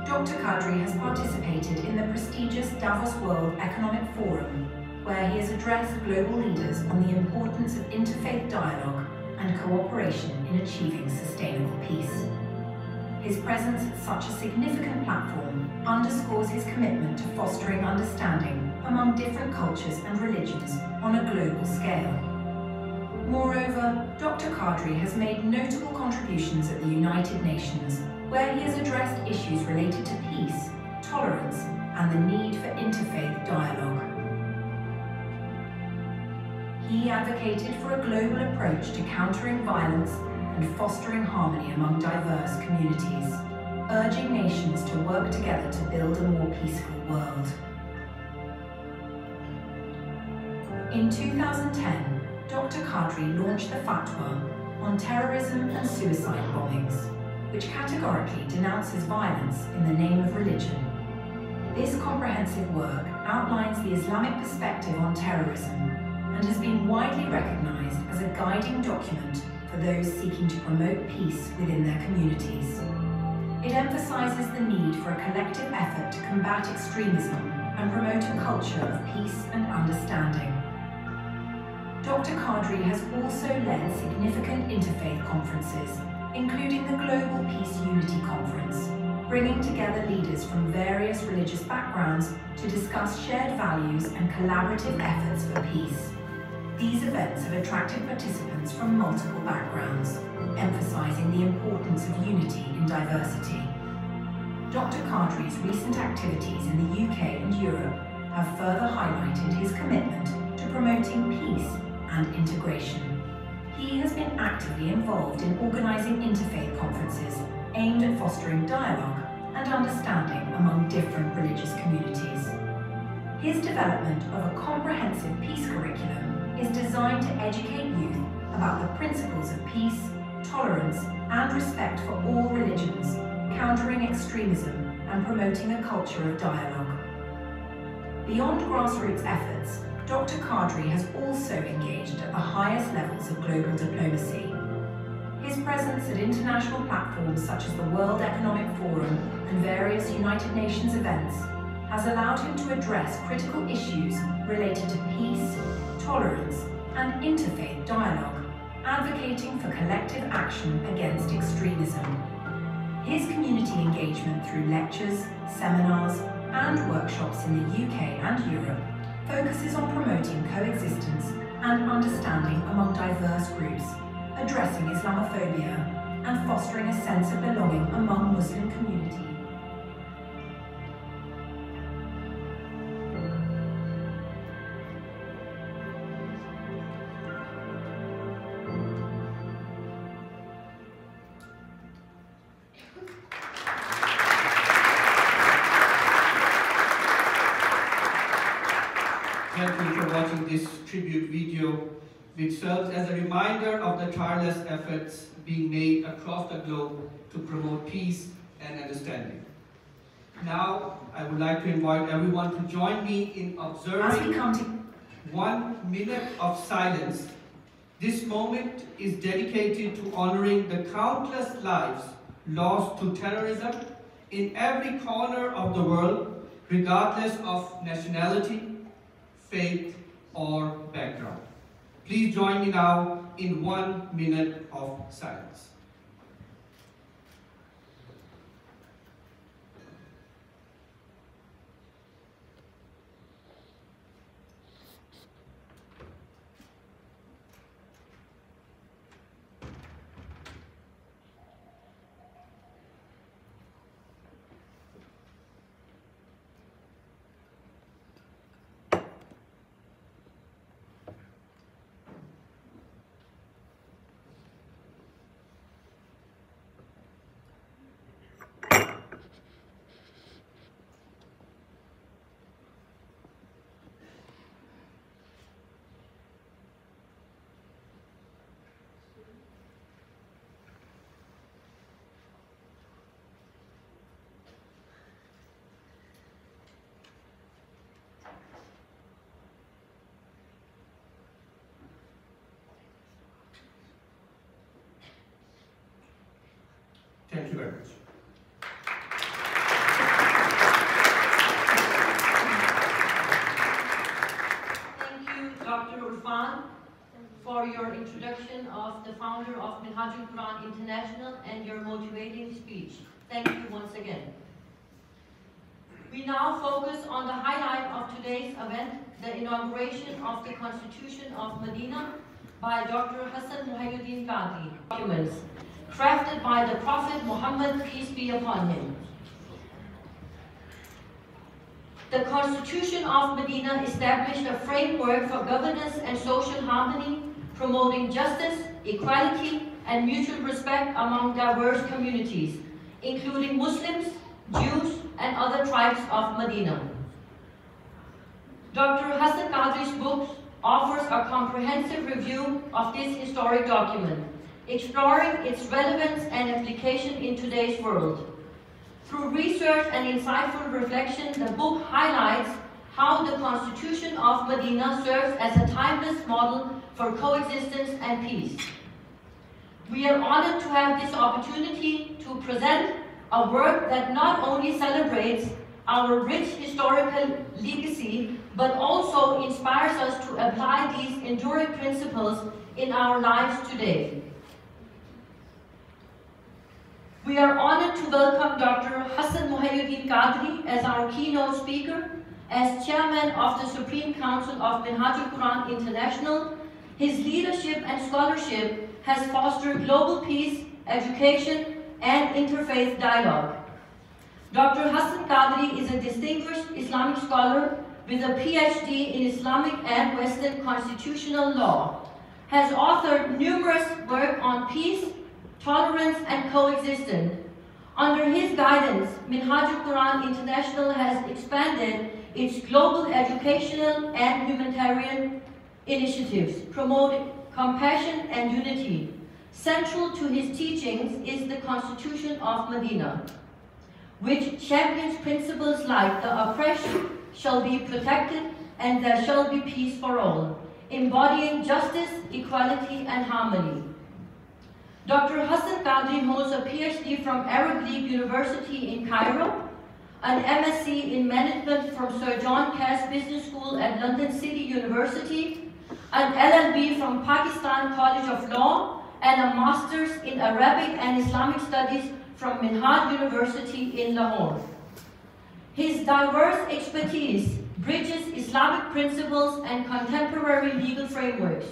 Dr. Qadri has participated in the prestigious Davos World Economic Forum, where he has addressed global leaders on the importance of interfaith dialogue and cooperation in achieving sustainable peace. His presence at such a significant platform underscores his commitment to fostering understanding among different cultures and religions on a global scale. Moreover, Dr. Qadri has made notable contributions at the United Nations, where he has addressed issues related to peace, tolerance, and the need for interfaith dialogue. He advocated for a global approach to countering violence and fostering harmony among diverse communities, urging nations to work together to build a more peaceful world. In 2010, Dr. Qadri launched the fatwa on terrorism and suicide bombings, which categorically denounces violence in the name of religion. This comprehensive work outlines the Islamic perspective on terrorism and has been widely recognized as a guiding document for those seeking to promote peace within their communities. It emphasizes the need for a collective effort to combat extremism and promote a culture of peace and understanding. Dr. Qadri has also led significant interfaith conferences, including the Global Peace Unity Conference, bringing together leaders from various religious backgrounds to discuss shared values and collaborative efforts for peace. These events have attracted participants from multiple backgrounds, emphasizing the importance of unity in diversity. Dr. Qadri's recent activities in the UK and Europe have further highlighted his commitment to promoting peace and integration. He has been actively involved in organising interfaith conferences aimed at fostering dialogue and understanding among different religious communities. His development of a comprehensive peace curriculum is designed to educate youth about the principles of peace, tolerance, and respect for all religions, countering extremism and promoting a culture of dialogue. Beyond grassroots efforts, Dr. Qadri has also engaged at the highest levels of global diplomacy. His presence at international platforms such as the World Economic Forum and various United Nations events has allowed him to address critical issues related to peace, tolerance, and interfaith dialogue, advocating for collective action against extremism. His community engagement through lectures, seminars, and workshops in the UK and Europe focuses on promoting coexistence and understanding among diverse groups, addressing Islamophobia, and fostering a sense of belonging among Muslim communities. Thank you for watching this tribute video, which serves as a reminder of the tireless efforts being made across the globe to promote peace and understanding. Now, I would like to invite everyone to join me in observing 1 minute of silence. This moment is dedicated to honoring the countless lives lost to terrorism in every corner of the world, regardless of nationality, faith, or background. Please join me now in 1 minute of silence. Thank you very much. Thank you, Dr. Urfan, for your introduction of the founder of Minhajul Quran International and your motivating speech. Thank you once again. We now focus on the highlight of today's event, the inauguration of the Constitution of Medina, by Dr. Tahir-ul-Qadris, documents crafted by the Prophet Muhammad, peace be upon him. The Constitution of Medina established a framework for governance and social harmony, promoting justice, equality, and mutual respect among diverse communities, including Muslims, Jews, and other tribes of Medina. Dr. Tahir-ul-Qadris' book offers a comprehensive review of this historic document, exploring its relevance and application in today's world. Through research and insightful reflection, the book highlights how the Constitution of Medina serves as a timeless model for coexistence and peace. We are honored to have this opportunity to present a work that not only celebrates our rich historical legacy, but also inspires us to apply these enduring principles in our lives today. We are honored to welcome Dr. Tahir-ul-Qadris as our keynote speaker. As chairman of the Supreme Council of Minhajul Quran International, his leadership and scholarship has fostered global peace, education, and interfaith dialogue. Dr. Tahir-ul-Qadris is a distinguished Islamic scholar with a PhD in Islamic and Western constitutional law, has authored numerous work on peace, tolerance, and coexistence. Under his guidance, Minhajul Quran International has expanded its global educational and humanitarian initiatives, promoting compassion and unity. Central to his teachings is the Constitution of Medina, which champions principles like the oppressed shall be protected and there shall be peace for all, embodying justice, equality, and harmony. Dr. Tahir-ul-Qadris holds a PhD from Arab League University in Cairo, an MSc in Management from Sir John Cass Business School at London City University, an LLB from Pakistan College of Law, and a Master's in Arabic and Islamic Studies from Minhaj University in Lahore. His diverse expertise bridges Islamic principles and contemporary legal frameworks.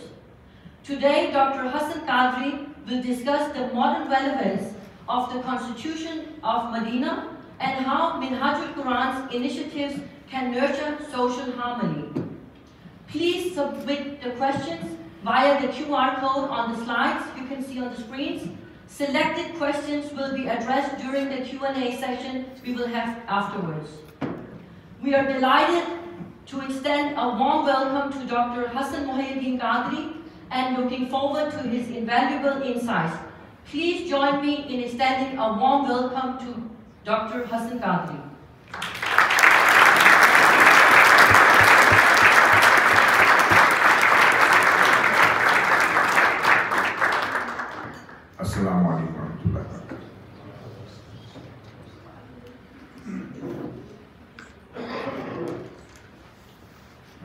Today, Dr. Tahir-ul-Qadris will discuss the modern relevance of the Constitution of Medina and how Minhajul Quran's initiatives can nurture social harmony. Please submit the questions via the QR code on the slides you can see on the screens. Selected questions will be addressed during the Q&A session we will have afterwards. We are delighted to extend a warm welcome to Dr. Tahir-ul-Qadris and looking forward to his invaluable insights. Please join me in extending a warm welcome to Dr. Tahir-ul-Qadris. Assalamu alaikum warahmatullahi wabarakatuh.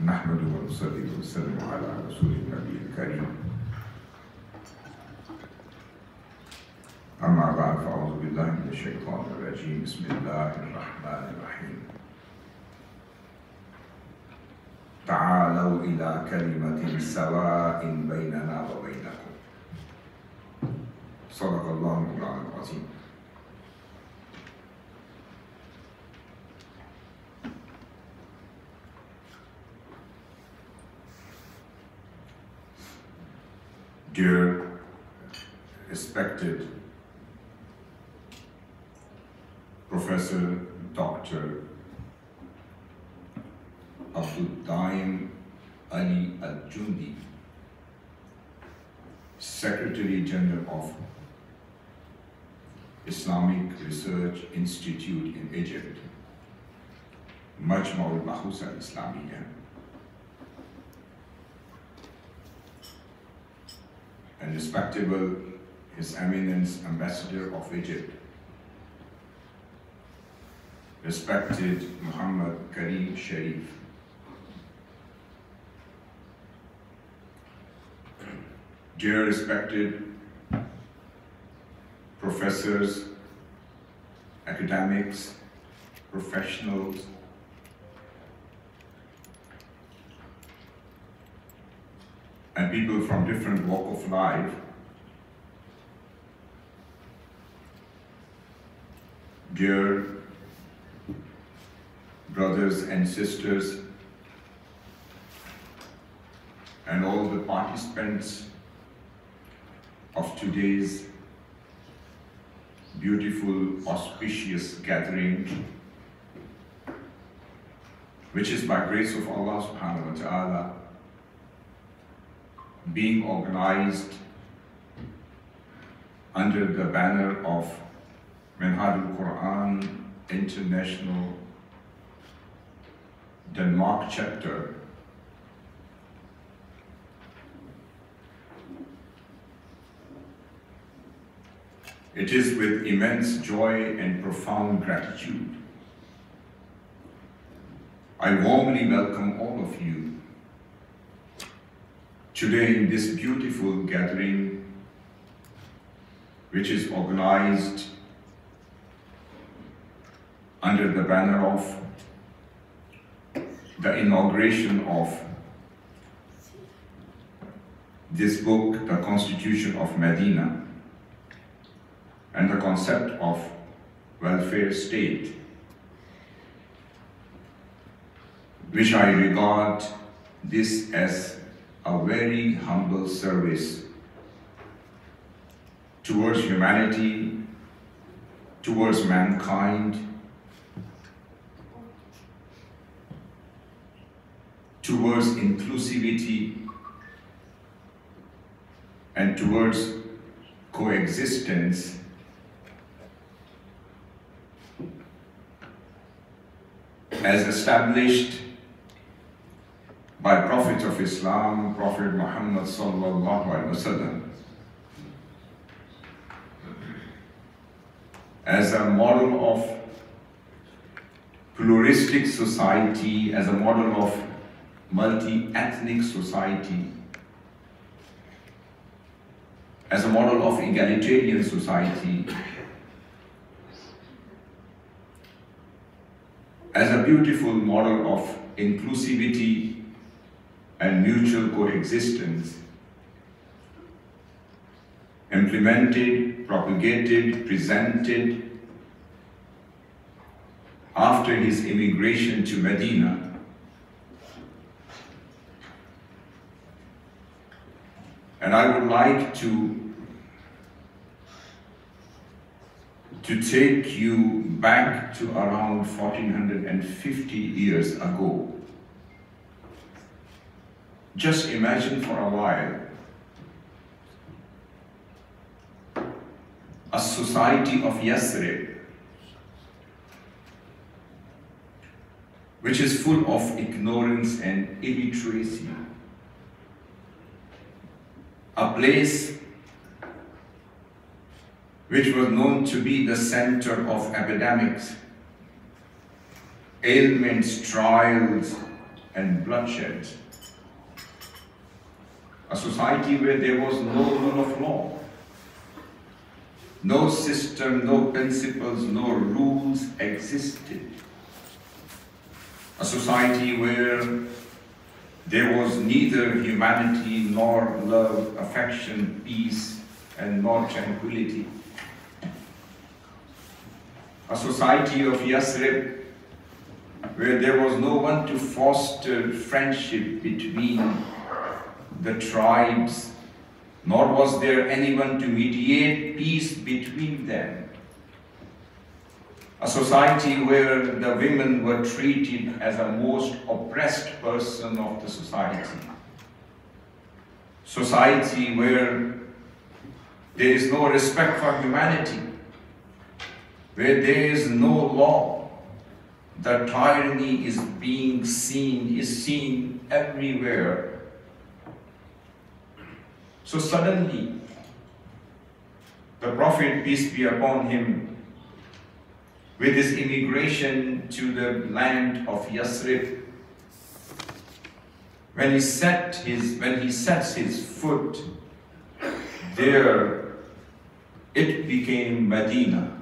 نحمد ونصلي ونسلم على رسول النبي الكريم. أما بعد فأعوذ بالله من الشيطان الرجيم. بسم الله الرحمن الرحيم. تعالوا إلى كلمة سواء بيننا وبينكم. صدق الله مولانا العظيم. Dear respected Professor Dr. Abdul-Daim Ali Al-Jundi, Secretary General of Islamic Research Institute in Egypt, Majma al-Bahus al-Islamiyya, and respectable His Eminence Ambassador of Egypt, respected Muhammad Karim Sharif, dear respected professors, academics, professionals, and people from different walk of life dear brothers and sisters, and all the participants of today's beautiful, auspicious gathering, which is by grace of Allah subhanahu wa ta'ala being organized under the banner of Tahir-ul-Qadris International Denmark chapter. It is with immense joy and profound gratitude I warmly welcome all of you today in this beautiful gathering, which is organized under the banner of the inauguration of this book, The Constitution of Medina, and the concept of welfare state, which I regard this as a very humble service towards humanity, towards mankind, towards inclusivity, and towards coexistence as established by Prophet of Islam, Prophet Muhammad sallallahu alaihi wasallam, as a model of pluralistic society, as a model of multi-ethnic society, as a model of egalitarian society, as a beautiful model of inclusivity and mutual coexistence, implemented, propagated, presented after his immigration to Medina. And I would like to take you back to around 1450 years ago. Just imagine for a while a society of Yathrib, which is full of ignorance and illiteracy, a place which was known to be the center of epidemics, ailments, trials, and bloodshed. A society where there was no rule of law, no system, no principles, no rules existed. A society where there was neither humanity nor love, affection, peace, and nor tranquility. A society of Yathrib where there was no one to foster friendship between the tribes, nor was there anyone to mediate peace between them. A society where the women were treated as a most oppressed person of the society. Society where there is no respect for humanity, where there is no law. The tyranny is seen everywhere. So suddenly, the Prophet, peace be upon him, with his immigration to the land of Yathrib, when he sets his foot there, it became Medina,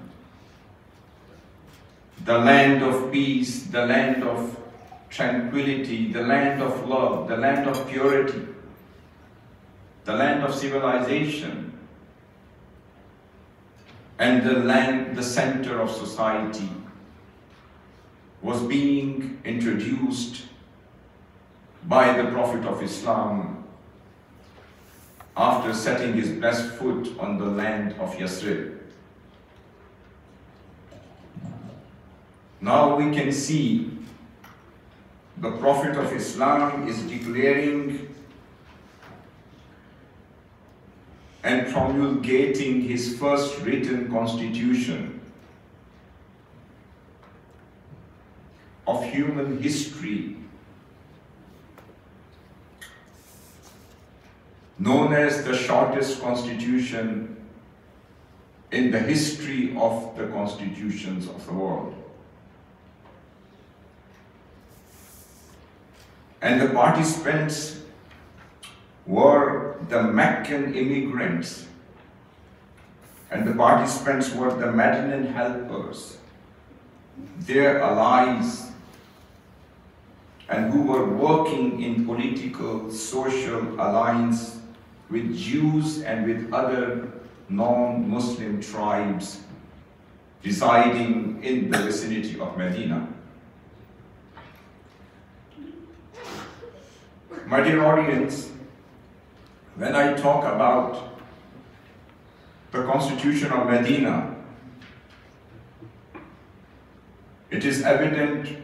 the land of peace, the land of tranquility, the land of love, the land of purity. the land of civilization, and the center of society, was being introduced by the Prophet of Islam after setting his best foot on the land of Yathrib. Now we can see the Prophet of Islam is declaring and promulgating his first written constitution of human history, known as the shortest constitution in the history of the constitutions of the world. And the participants were the Meccan immigrants, and the participants were the Medinan helpers, their allies, and who were working in political, social alliance with Jews and with other non-Muslim tribes residing in the vicinity of Medina. My dear audience, when I talk about the Constitution of Medina, it is evident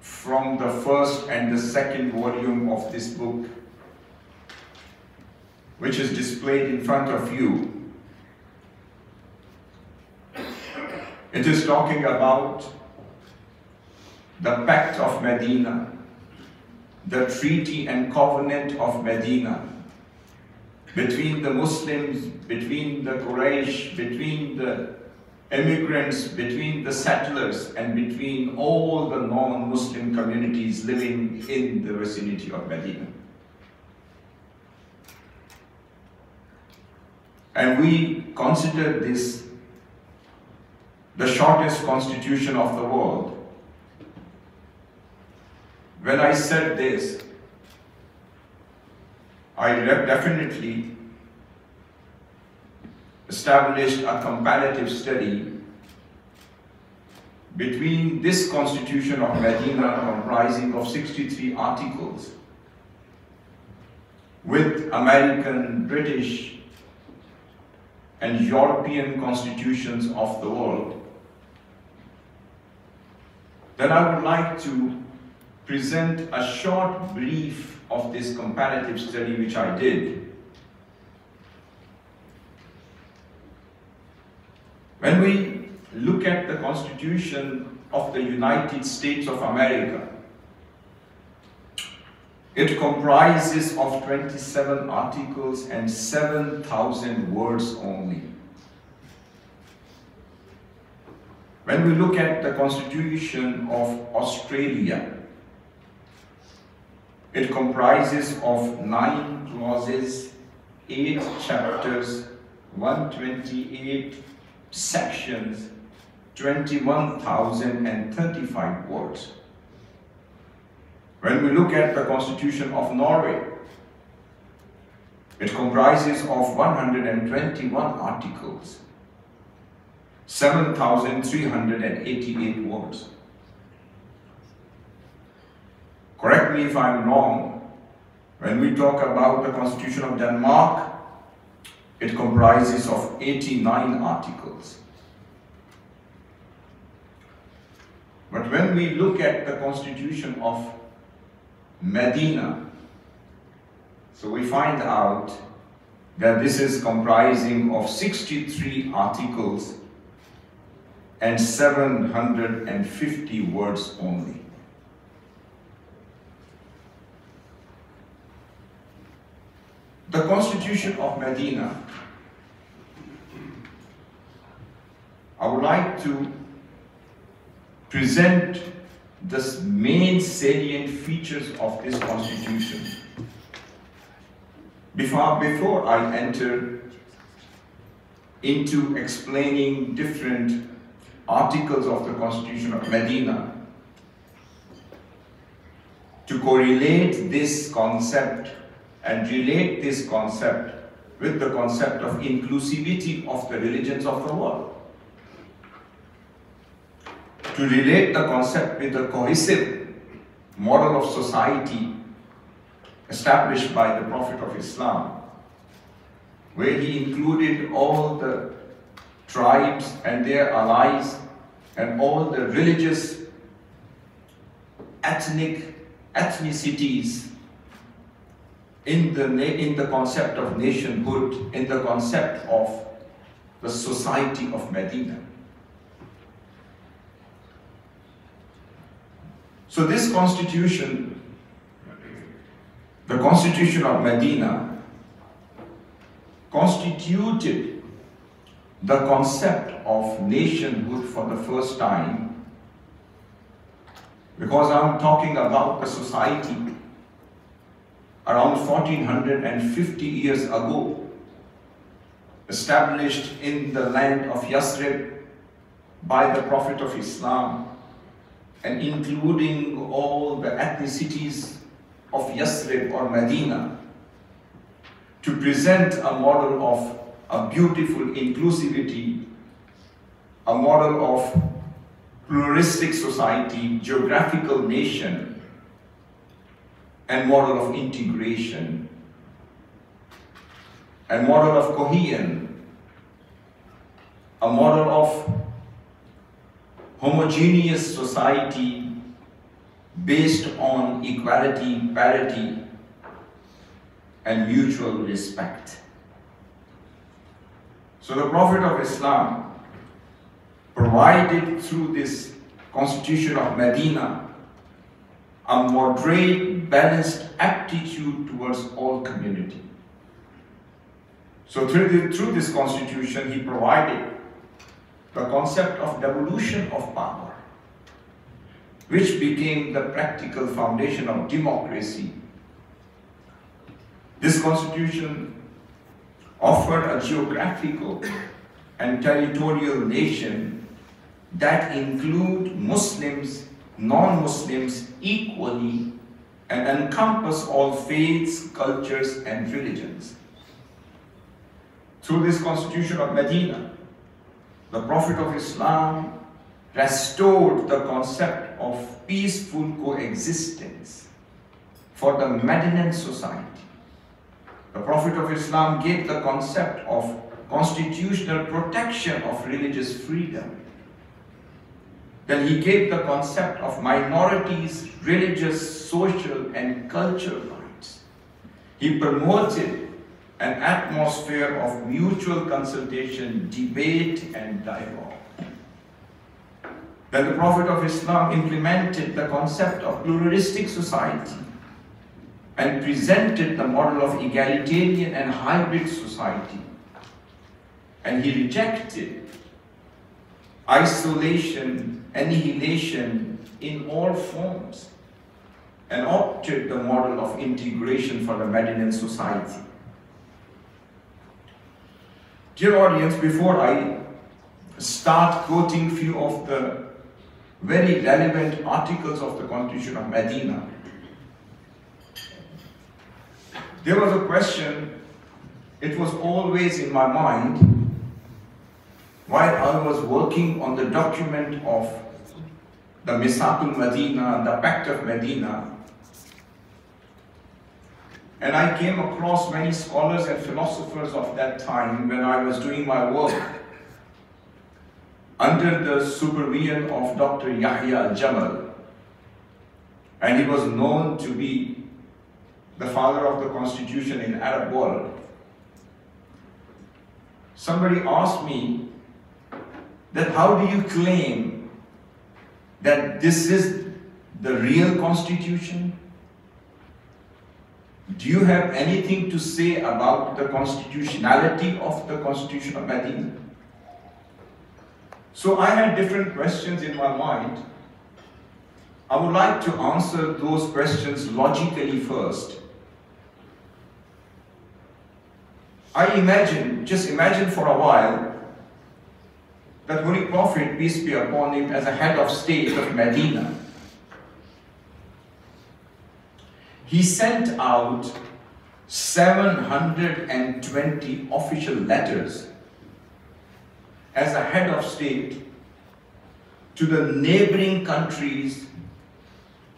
from the first and the second volume of this book, which is displayed in front of you. It is talking about the Pact of Medina, the Treaty and Covenant of Medina, between the Muslims, between the Quraysh, between the immigrants, between the settlers, and between all the non-Muslim communities living in the vicinity of Medina. And we consider this the shortest constitution of the world. When I said this, I definitely established a comparative study between this Constitution of Medina, comprising of 63 articles, with American, British, and European constitutions of the world. Then I would like to present a short brief of this comparative study which I did. When we look at the Constitution of the United States of America, it comprises of 27 articles and 7,000 words only. When we look at the Constitution of Australia, it comprises of 9 clauses, 8 chapters, 128 sections, 21,035 words. When we look at the Constitution of Norway, it comprises of 121 articles, 7,388 words. Correct me if I'm wrong, when we talk about the Constitution of Denmark, it comprises of 89 articles. But when we look at the Constitution of Medina, so we find out that this is comprising of 63 articles and 750 words only. The Constitution of Medina, I would like to present the main salient features of this Constitution. Before I enter into explaining different articles of the Constitution of Medina, to correlate this concept and relate this concept with the concept of inclusivity of the religions of the world. To relate the concept with the cohesive model of society established by the Prophet of Islam, where he included all the tribes and their allies and all the religious ethnicities in the concept of nationhood, in the concept of the society of Medina. So this constitution, the Constitution of Medina, constituted the concept of nationhood for the first time, because I'm talking about the society around 1450 years ago, established in the land of Yathrib by the Prophet of Islam, and including all the ethnicities of Yathrib or Medina, to present a model of a beautiful inclusivity, a model of pluralistic society, geographical nation, and model of integration, and model of cohesion, a model of homogeneous society based on equality, parity, and mutual respect. So the Prophet of Islam provided through this Constitution of Medina a moderate, balanced attitude towards all community. So through this constitution, he provided the concept of devolution of power, which became the practical foundation of democracy. This constitution offered a geographical and territorial nation that include Muslims, non-Muslims equally, and encompass all faiths, cultures, and religions. Through this Constitution of Medina, the Prophet of Islam restored the concept of peaceful coexistence for the Medinan society. The Prophet of Islam gave the concept of constitutional protection of religious freedom. Then he gave the concept of minorities, religious, social, and cultural rights. He promoted an atmosphere of mutual consultation, debate, and dialogue. Then the Prophet of Islam implemented the concept of pluralistic society and presented the model of egalitarian and hybrid society. And he rejected isolation, annihilation in all forms, and opted the model of integration for the Medinan society. Dear audience, before I start quoting few of the very relevant articles of the Constitution of Medina, there was a question, it was always in my mind while I was working on the document of the Misaqul Medina and the Pact of Medina. And I came across many scholars and philosophers of that time when I was doing my work under the supervision of Dr. Yahya al-Jamal. And he was known to be the father of the constitution in Arab world. Somebody asked me that how do you claim that this is the real constitution? Do you have anything to say about the constitutionality of the Constitution of Medina? So I had different questions in my mind. I would like to answer those questions logically first. Just imagine for a while that Holy Prophet, peace be upon him, as a head of state of Medina, he sent out 720 official letters as a head of state to the neighboring countries,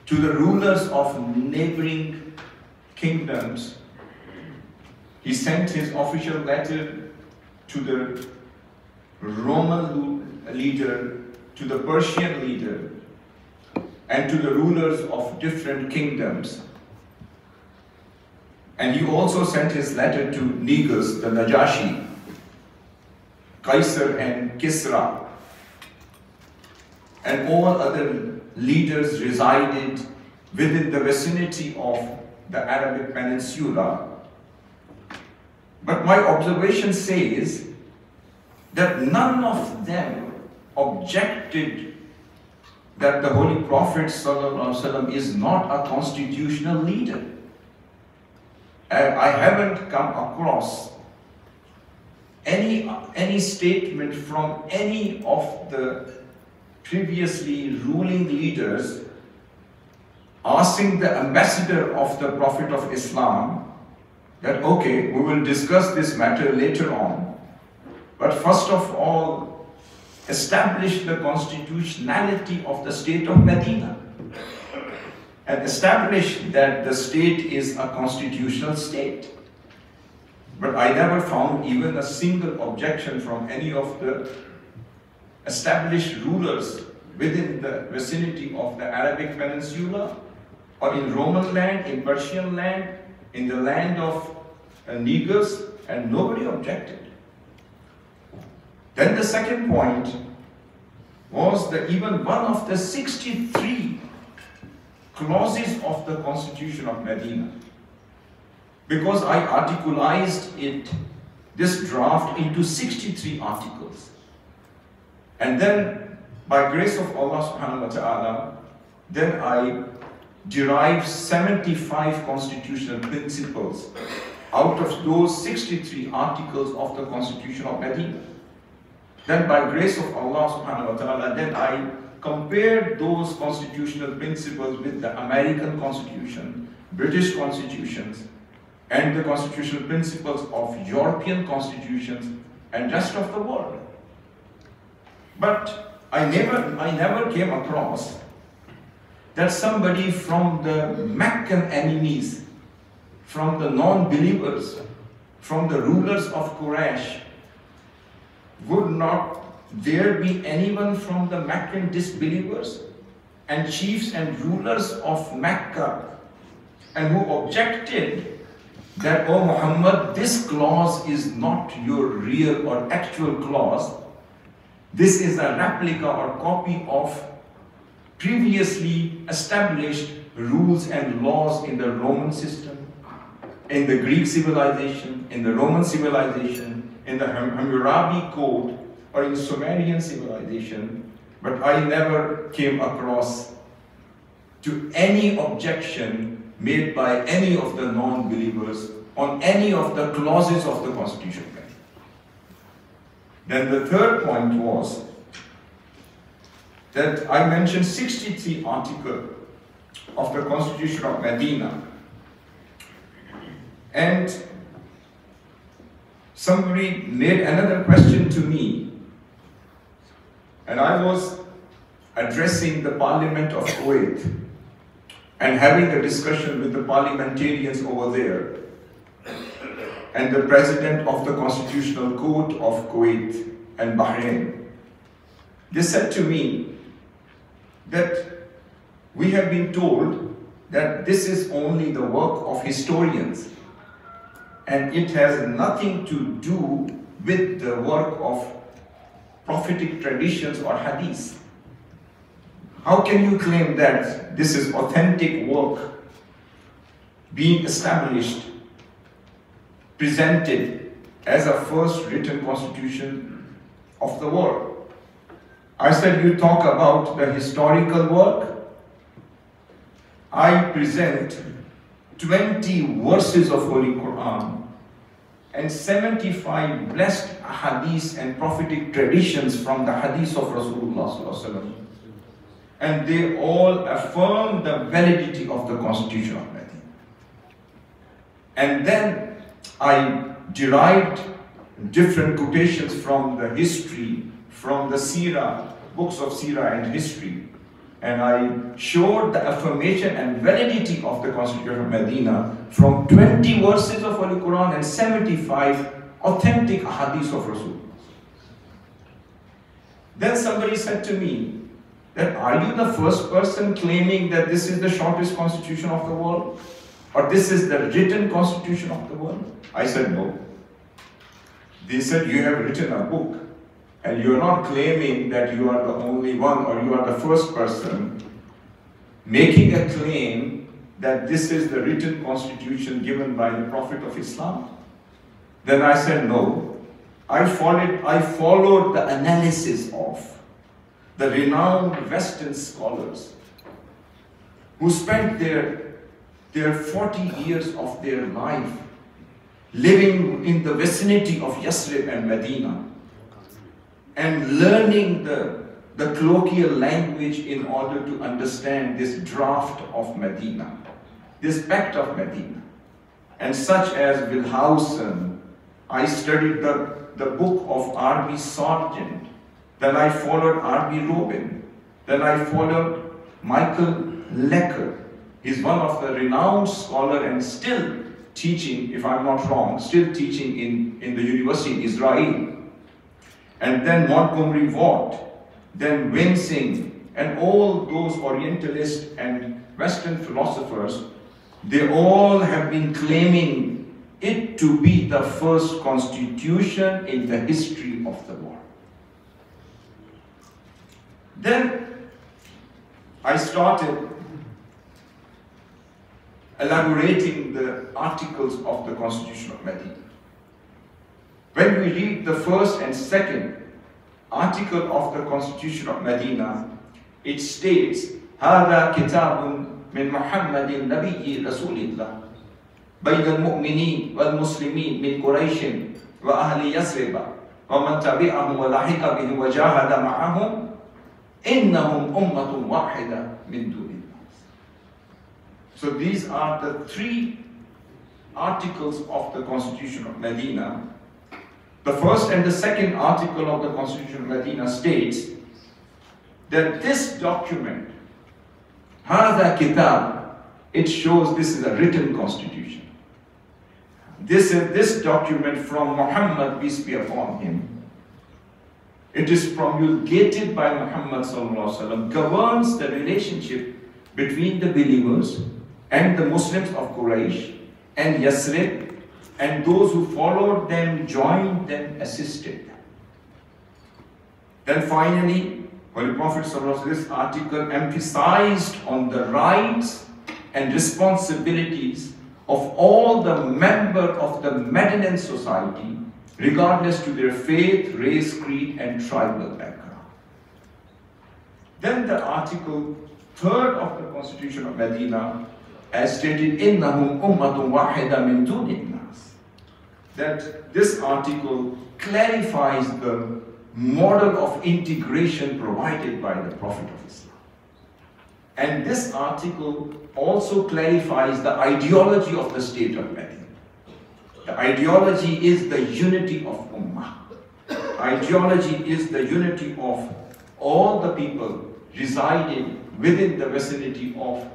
to the rulers of neighboring kingdoms. He sent his official letter to the Roman leader, to the Persian leader, and to the rulers of different kingdoms. And he also sent his letter to Negus, the Najashi, Kaisar and Kisra, and all other leaders resided within the vicinity of the Arabic Peninsula. But my observation says that none of them objected that the Holy Prophet ﷺ is not a constitutional leader. I haven't come across any statement from any of the previously ruling leaders asking the ambassador of the Prophet of Islam that, okay, we will discuss this matter later on, but first of all, establish the constitutionality of the state of Medina and establish that the state is a constitutional state. But I never found even a single objection from any of the established rulers within the vicinity of the Arabic Peninsula, or in Roman land, in Persian land, in the land of Negus, and nobody objected. Then the second point was that even one of the 63 clauses of the Constitution of Medina, because I articulated this draft into 63 articles. And then, by grace of Allah subhanahu wa ta'ala, then I derived 75 constitutional principles out of those 63 articles of the Constitution of Medina. Then by grace of Allah subhanahu wa ta'ala, then I compared those constitutional principles with the American Constitution, British constitutions, and the constitutional principles of European constitutions and rest of the world. But I never came across that somebody from the Meccan enemies, from the non-believers, from the rulers of Quraysh, would not there be anyone from the Meccan disbelievers and chiefs and rulers of Mecca, and who objected that, oh Muhammad, this clause is not your real or actual clause. This is a replica or copy of previously established rules and laws in the Roman system, in the Greek civilization, in the Roman civilization, in the Hammurabi Code, or in Sumerian civilization. But I never came across to any objection made by any of the non-believers on any of the clauses of the Constitution. Then the third point was that I mentioned 63 articles of the Constitution of Medina, and somebody made another question to me, and I was addressing the Parliament of Kuwait and having a discussion with the parliamentarians over there and the president of the Constitutional Court of Kuwait and Bahrain. They said to me that we have been told that this is only the work of historians and it has nothing to do with the work of prophetic traditions or hadith. How can you claim that this is authentic work being established, presented as a first written constitution of the world? I said, you talk about the historical work. I present 20 verses of Holy Quran and 75 blessed hadiths and prophetic traditions from the hadiths of Rasulullah sallallahu alaihi wasallam. And they all affirm the validity of the Constitution of Medina. And then I derived different quotations from the history, from the Seerah, books of Seerah and history. And I showed the affirmation and validity of the Constitution of Medina from 20 verses of Holy Quran and 75 authentic hadiths of Rasul. Then somebody said to me that, are you the first person claiming that this is the shortest constitution of the world? Or this is the written constitution of the world? I said, no. They said, you have written a book and you are not claiming that you are the only one or you are the first person making a claim that this is the written constitution given by the Prophet of Islam. Then I said, no. I followed the analysis of the renowned Western scholars who spent their 40 years of their life living in the vicinity of Yathrib and Medina and learning the colloquial language in order to understand this draft of Medina, this pact of Medina. And such as Wilhausen, I studied the book of R.B. Sargent, then I followed R.B. Robin, then I followed Michael Lecker. He's one of the renowned scholar and still teaching, if I'm not wrong, still teaching in the university in Israel. And then Montgomery Watt, then Winsing, and all those Orientalists and Western philosophers, they all have been claiming it to be the first constitution in the history of the world. Then I started elaborating the articles of the Constitution of Medina. When we read the first and second article of the Constitution of Medina, it states, هذا كتاب من محمد النبي رسول الله بين المؤمنين والمسلمين من قريش وأهل يثرب ومن تبعهم ولاحق بهم وجاهد معهم إنهم أمة واحدة من دون الناس. So these are the three articles of the Constitution of Medina. The first and the second article of the Constitution of Medina states that this document, هذا كتاب, it shows this is a written constitution. This document from Muhammad, peace be upon him, it is promulgated by Muhammad sallallahu alaihi wasallam, governs the relationship between the believers and the Muslims of Quraysh and Yathrib, and those who followed them, joined them, assisted them. Then finally, Holy Prophet sallallahu alaihi wasallam, this article emphasized on the rights and responsibilities of all the members of the Medinan society, regardless to their faith, race, creed, and tribal background. Then the article 3rd of the Constitution of Medina, as stated, إِنَّهُمْ أُمَّةٌ وَاحِدَةٌ مِنْ دُونِ النَّاسِ, that this article clarifies the model of integration provided by the Prophet of Islam. And this article also clarifies the ideology of the state of Medina. The ideology is the unity of Ummah. Ideology is the unity of all the people residing within the vicinity of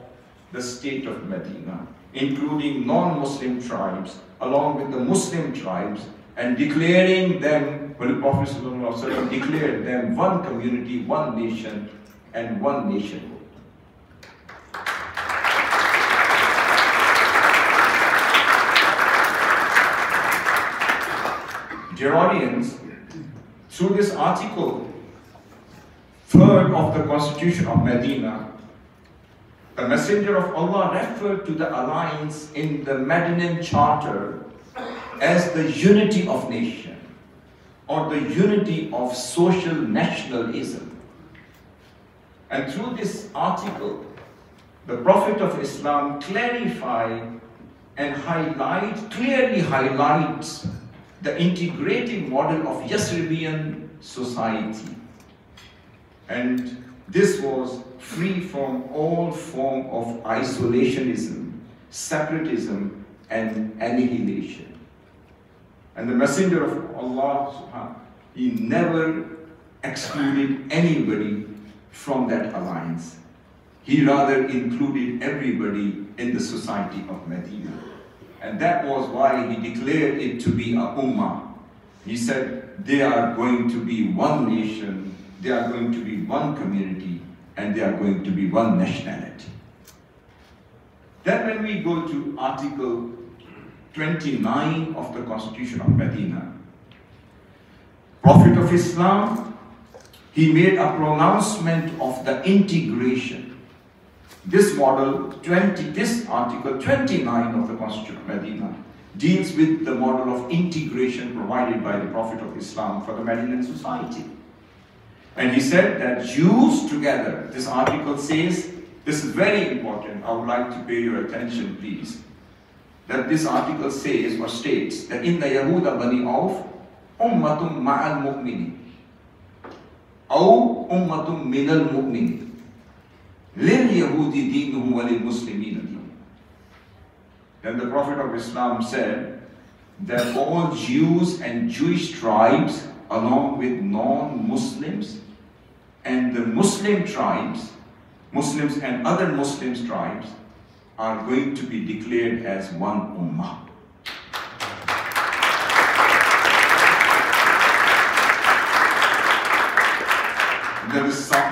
the state of Medina, including non-Muslim tribes, along with the Muslim tribes, and declaring them, well, the Prophet ﷺ declared them one community, one nation, and one nationhood. Dear audience, through this article, 3rd of the Constitution of Medina, the Messenger of Allah referred to the alliance in the Medinan Charter as the unity of nation, or the unity of social nationalism. And through this article, the Prophet of Islam clarifies and clearly highlights the integrating model of Yathribian society. And this was free from all form of isolationism, separatism, and annihilation. And the Messenger of Allah, subhanahu, he never excluded anybody from that alliance. He rather included everybody in the society of Medina. And that was why he declared it to be a ummah. He said they are going to be one nation, they are going to be one community, and they are going to be one nationality. Then when we go to Article 29 of the Constitution of Medina, Prophet of Islam, he made a pronouncement of the integration. This this Article 29 of the Constitution of Medina deals with the model of integration provided by the Prophet of Islam for the Medinan society. And he said that Jews together, this article says, this is very important, I would like to pay your attention please, that this article says or states that in the Yahuda Bani Auf, ummatum ma'al mu'mini, aw ummatum minal mu'mini, lil Yahudi dinuhum wa lil Muslimina dinuhum. Then the Prophet of Islam said that all Jews and Jewish tribes along with non-Muslims and the Muslim tribes, Muslims and other Muslims tribes are going to be declared as one ummah.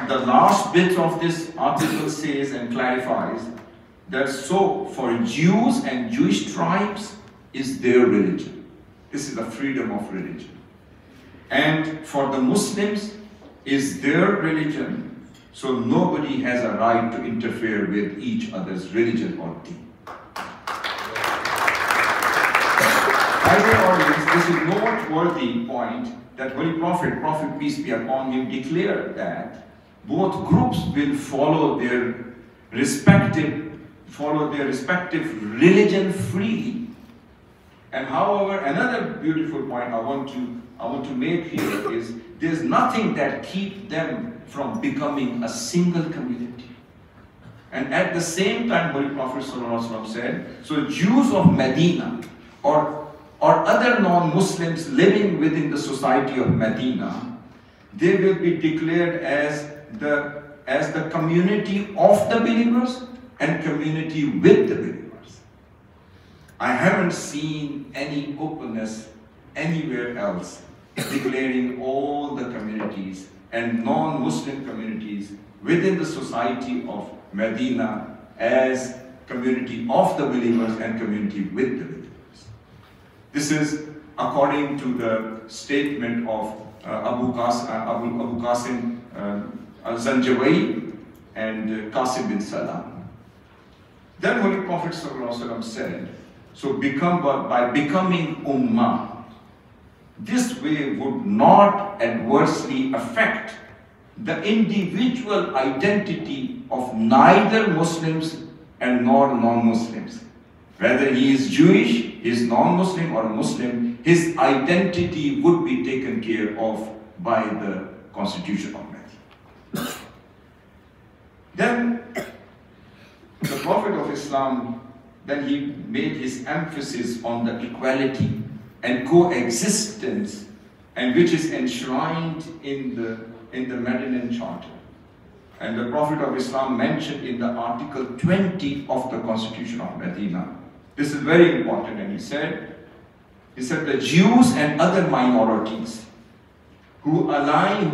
The last bit of this article says and clarifies that so for Jews and Jewish tribes is their religion. This is the freedom of religion. And for the Muslims is their religion, so nobody has a right to interfere with each other's religion or deen. By the audience, this is a noteworthy point that Holy Prophet, peace be upon him, declared that both groups will follow their respective religion freely. And however, another beautiful point I want to make here is there's nothing that keeps them from becoming a single community. And at the same time, Holy Prophet ﷺ said, so Jews of Medina or other non-Muslims living within the society of Medina, they will be declared as the community of the believers and community with the believers. I haven't seen any openness anywhere else declaring all the communities and non-Muslim communities within the society of Medina as community of the believers and community with the believers. This is according to the statement of Abu Qasim al-Zanjawi and Qasim bin Salam. Then Holy Prophet ﷺ said, so by becoming ummah, this way would not adversely affect the individual identity of neither Muslims and nor non-Muslims. Whether he is Jewish, he is non-Muslim or a Muslim, his identity would be taken care of by the Constitution of Medina. Then the Prophet of Islam, then he made his emphasis on the equality and coexistence, and which is enshrined in the Medinan Charter. And the Prophet of Islam mentioned in the Article 20 of the Constitution of Medina. This is very important, and he said the Jews and other minorities who align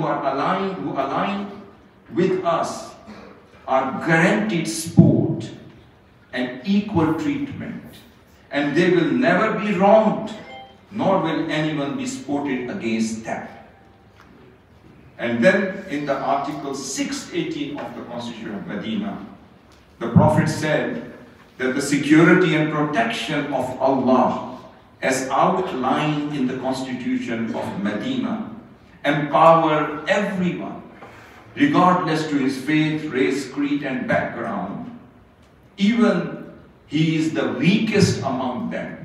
with us are guaranteed support and equal treatment, and they will never be wronged, nor will anyone be supported against them. And then in the Article 618 of the Constitution of Medina, the Prophet said that the security and protection of Allah, as outlined in the Constitution of Medina, empower everyone, regardless to his faith, race, creed, and background, even he is the weakest among them.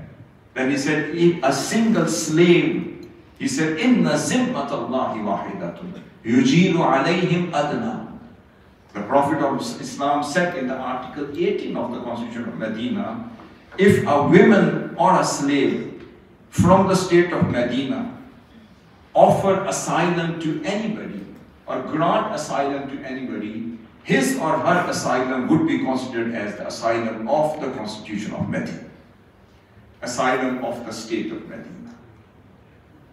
Then he said, if a single slave, he said, Inna zimmat Allahi wahidatun, yujiru alayhim adna. The Prophet of Islam said in the Article 18 of the Constitution of Medina if a woman or a slave from the state of Medina offer asylum to anybody or grant asylum to anybody, his or her asylum would be considered as the asylum of the Constitution of Medina, asylum of the state of Medina.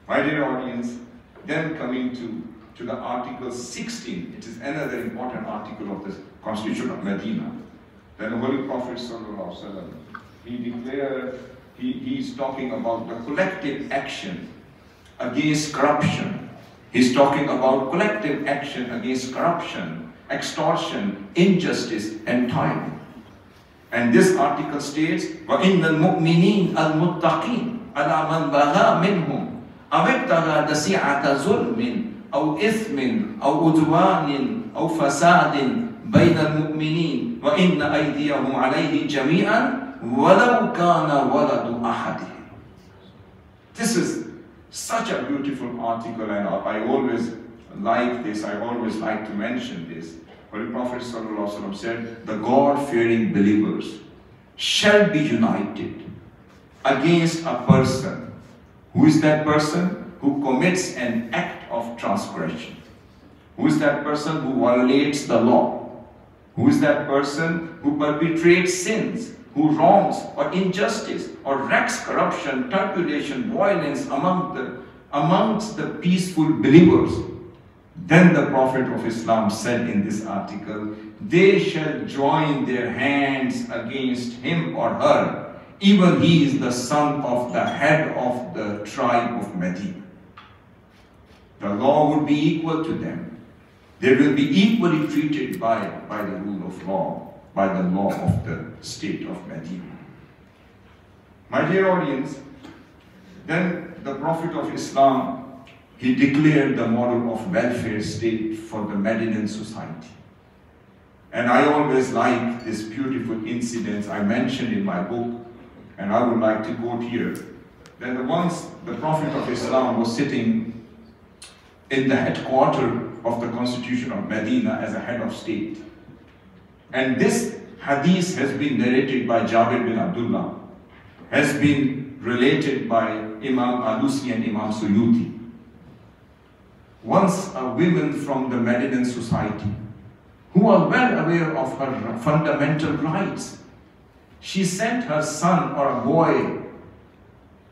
My dear audience, then coming to the Article 16, it is another important article of the Constitution of Medina. Then the Holy Prophet ﷺ, he declared, he's talking about the collective action against corruption. He's talking about collective action against corruption, extortion, injustice, and tyranny. And this article states, وَإِنَّ الْمُؤْمِنِينَ الْمُتَّقِينَ عَلَى مَنْ بَغَى مِنْهُمْ أَوْ ابْتَغَى دَسِيعَةَ ظُلْمٍ أَوْ إِثْمٍ أَوْ عُدْوَانٍ أَوْ فَسَادٍ بين المؤمنين وإن أيديهم عليه جميعا ولو كان ولد أحدهم. This is such a beautiful article, and I always like this, I always like to mention this. Holy Prophet ﷺ said, the God-fearing believers shall be united against a person. Who is that person? Who commits an act of transgression. Who is that person who violates the law? Who is that person who perpetrates sins, who wrongs or injustice or wreaks corruption, turbulation, violence amongst the peaceful believers? Then the Prophet of Islam said in this article, they shall join their hands against him or her, even he is the son of the head of the tribe of Medina. The law would be equal to them. They will be equally treated by the rule of law, by the law of the state of Medina. My dear audience, then the Prophet of Islam, he declared the model of welfare state for the Medinan society. And I always like this beautiful incident I mentioned in my book, and I would like to quote here. Then once the Prophet of Islam was sitting in the headquarters of the Constitution of Medina as a head of state. And this hadith has been narrated by Jabir bin Abdullah, has been related by Imam Alusi and Imam Suyuti. Once a woman from the Medinan society, who are well aware of her fundamental rights, she sent her son or a boy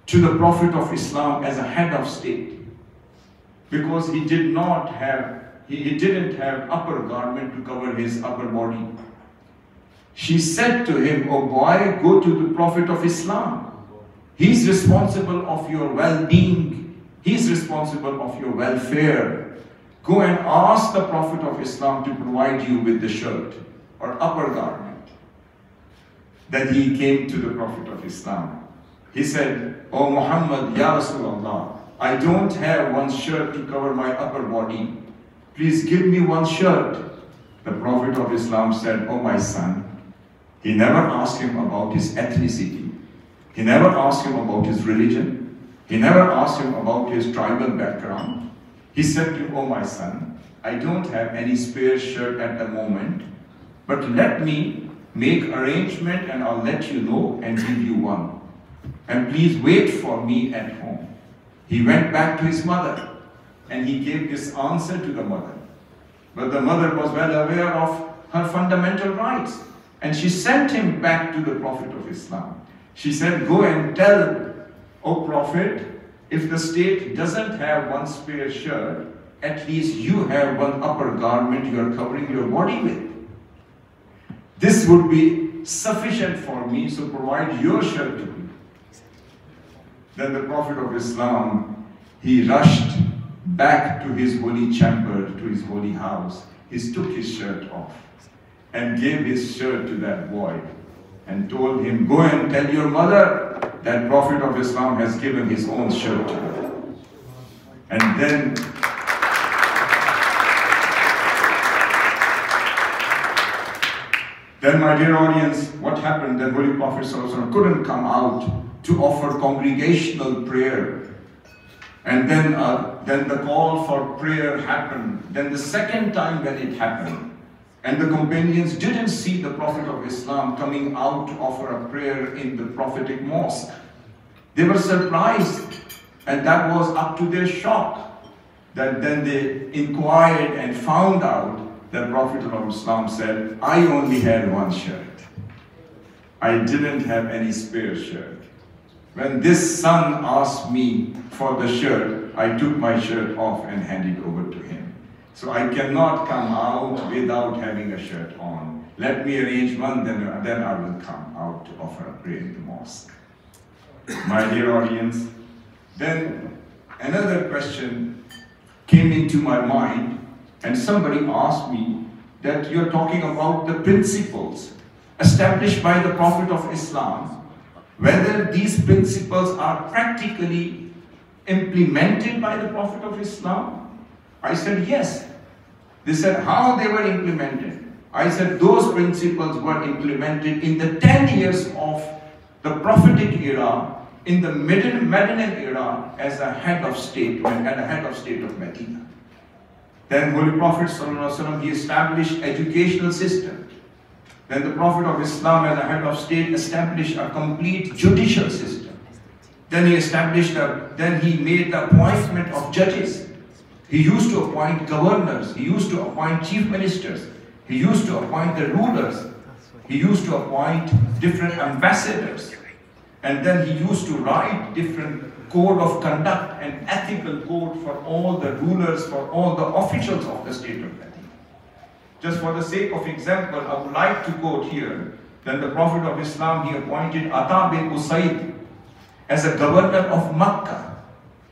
to the Prophet of Islam as a head of state, because he didn't have upper garment to cover his upper body. She said to him, "Oh boy, go to the Prophet of Islam. He's responsible of your well-being. He's responsible of your welfare. Go and ask the Prophet of Islam to provide you with the shirt or upper garment." Then he came to the Prophet of Islam. He said, "Oh Muhammad, Ya Rasulullah, I don't have one shirt to cover my upper body. Please give me one shirt." The Prophet of Islam said, "Oh my son." He never asked him about his ethnicity. He never asked him about his religion. He never asked him about his tribal background. He said to him, "Oh my son, I don't have any spare shirt at the moment, but let me make arrangement and I'll let you know and give you one. And please wait for me at home." He went back to his mother and he gave this answer to the mother. But the mother was well aware of her fundamental rights, and she sent him back to the Prophet of Islam. She said, "Go and tell, O Prophet, if the state doesn't have one spare shirt, at least you have one upper garment you are covering your body with. This would be sufficient for me, so provide your shirt to me." Then the Prophet of Islam, he rushed back to his holy chamber, to his holy house. He took his shirt off and gave his shirt to that boy and told him, "Go and tell your mother that Prophet of Islam has given his own shirt to her." And then my dear audience, what happened? Then Holy Prophet ﷺ couldn't come out to offer congregational prayer. And then the call for prayer happened. Then the second time when it happened, And the companions didn't see the Prophet of Islam coming out to offer a prayer in the prophetic mosque. They were surprised, and that was up to their shock. That then they inquired and found out that Prophet of Islam said, I only had one shirt. I didn't have any spare shirt. When this son asked me for the shirt, I took my shirt off and handed over to him. So I cannot come out without having a shirt on. Let me arrange one, then I will come out to offer a prayer in the mosque. My dear audience, then another question came into my mind, and somebody asked me that you're talking about the principles established by the Prophet of Islam, whether these principles are practically implemented by the Prophet of Islam. I said yes. They said how they were implemented. I said those principles were implemented in the 10 years of the prophetic era, in the Medinan era, as a head of state, and a head of state of Medina. Then Holy Prophet ﷺ, he established educational system. Then the Prophet of Islam, as a head of state, established a complete judicial system. Then he made the appointment of judges. He used to appoint governors. He used to appoint chief ministers. He used to appoint the rulers. He used to appoint different ambassadors. And then he used to write different code of conduct and ethical code for all the rulers, for all the officials of the state of Medina. Just for the sake of example, I would like to quote here that the Prophet of Islam, he appointed Ata bin Usaid as a governor of Makkah.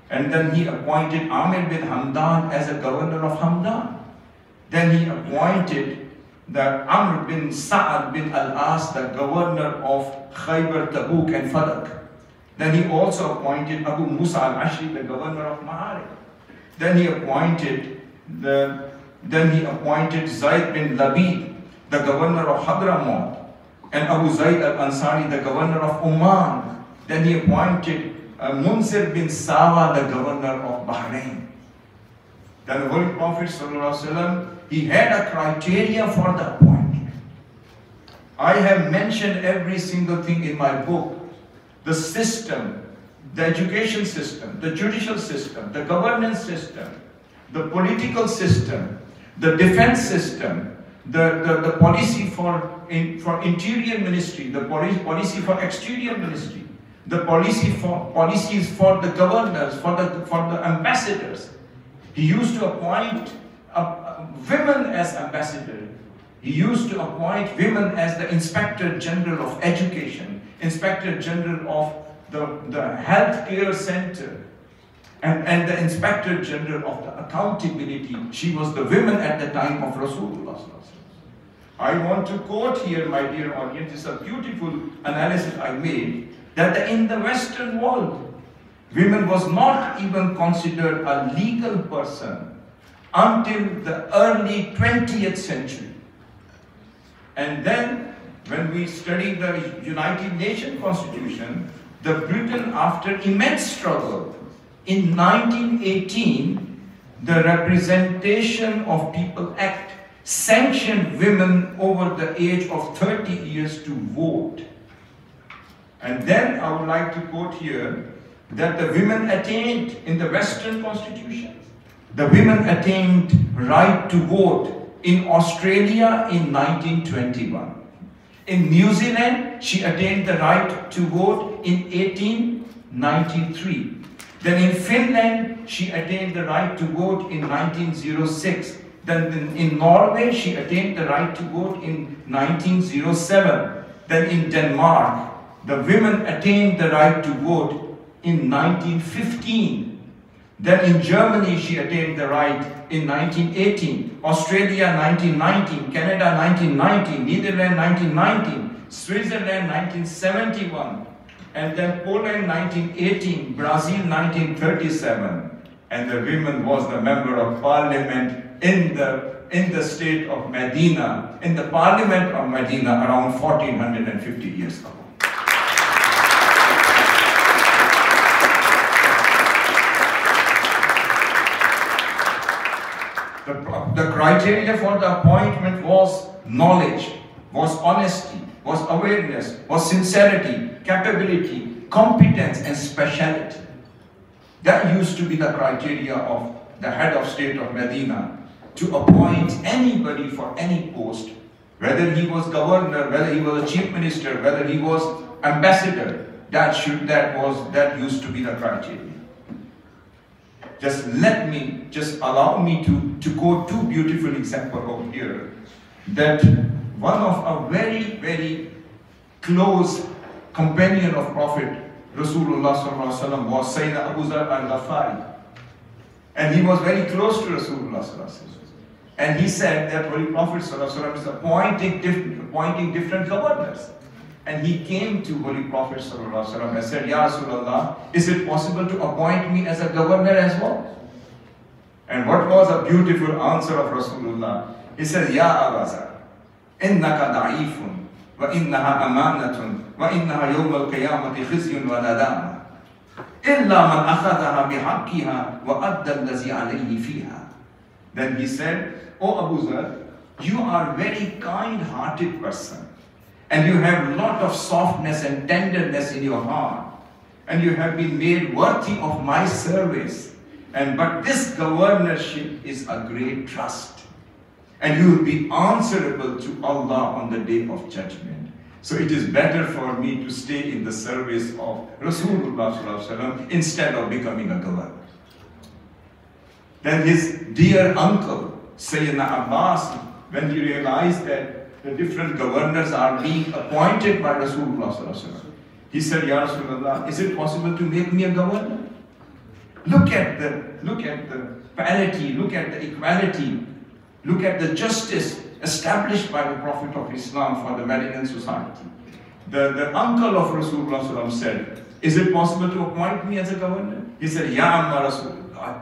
And then he appointed Amir bin Hamdan as a governor of Hamdan. Then he appointed the Amr bin Sa'ad bin al-As, the governor of Khaybar, Tabuk and Fadak. Then he also appointed Abu Musa al-Ashri, the governor of Ma'arib. Then he appointed Zayd bin Labid, the governor of Hadramaut, and Abu Zayd al-Ansari, the governor of Oman. Then he appointed Munsir bin Sawa, the governor of Bahrain. Then the Holy Prophet ﷺ, he had a criteria for the appointment. I have mentioned every single thing in my book. The system, the education system, the judicial system, the governance system, the political system, the defense system, the policy for interior ministry, the policy for exterior ministry, the policies for the governors, for the ambassadors. He used to appoint women as ambassadors. He used to appoint women as the Inspector General of Education, Inspector General of the Health Care Center, and the Inspector General of the Accountability. She was the women at the time of Rasulullah. I want to quote here, my dear audience, it's a beautiful analysis I made, that in the Western world, women was not even considered a legal person until the early 20th century. And then, when we study the United Nations Constitution, the Britain, after immense struggle, in 1918, the Representation of People Act sanctioned women over the age of 30 years to vote. And then I would like to quote here that the women attained in the Western Constitution, the women attained right to vote in Australia in 1921. In New Zealand, she attained the right to vote in 1893. Then in Finland, she attained the right to vote in 1906. Then in Norway, she attained the right to vote in 1907. Then in Denmark, the women attained the right to vote in 1915. Then in Germany, she attained the right in 1918, Australia 1919, Canada 1919, Netherlands 1919, Switzerland 1971, and then Poland 1918, Brazil 1937, and the woman was the member of parliament in the state of Medina, in the parliament of Medina around 1450 years ago. The criteria for the appointment was knowledge, was honesty, was awareness, was sincerity, capability, competence, and speciality. That used to be the criteria of the head of state of Medina to appoint anybody for any post, whether he was governor, whether he was a chief minister, whether he was ambassador. That used to be the criteria. Allow me to quote two beautiful examples over here. That one of a very, very close companion of Prophet Rasulullah sallallahu alaihi wasallam was Sayyidina Abu Zar al-Ghafari. And he was very close to Rasulullah sallallahu alaihi wasallam. And he said that Holy Prophet sallallahu alaihi wasallam is appointing different governors. And he came to Holy Prophet sallallahu alaihi wasallam and said, Ya Rasulullah, is it possible to appoint me as a governor as well? And what was a beautiful answer of Rasulullah? He said, Ya Abu Zar, innaka da'ifun, wa innaha amanatun, wa innaha yawm al-qiyamati khizyun wa nadama, illa man akhadaha bihaqqiha wa adda allazi alayhi fiha. Then he said, O Abu Zar, you are a very kind-hearted person. And you have a lot of softness and tenderness in your heart. And you have been made worthy of my service. But this governorship is a great trust. And you will be answerable to Allah on the day of judgment. So it is better for me to stay in the service of Rasulullah sallallahu alaihi wasallam instead of becoming a governor. Then his dear uncle, Sayyidina Abbas, when he realized that the different governors are being appointed by Rasulullah sallallahu alaihi wasallam, he said, Ya Rasulullah, is it possible to make me a governor? Look at the parity, look at the equality, look at the justice established by the Prophet of Islam for the Medinan society. The uncle of Rasulullah sallallahu alaihi wasallam said, is it possible to appoint me as a governor? He said, Ya Amma Rasulullah.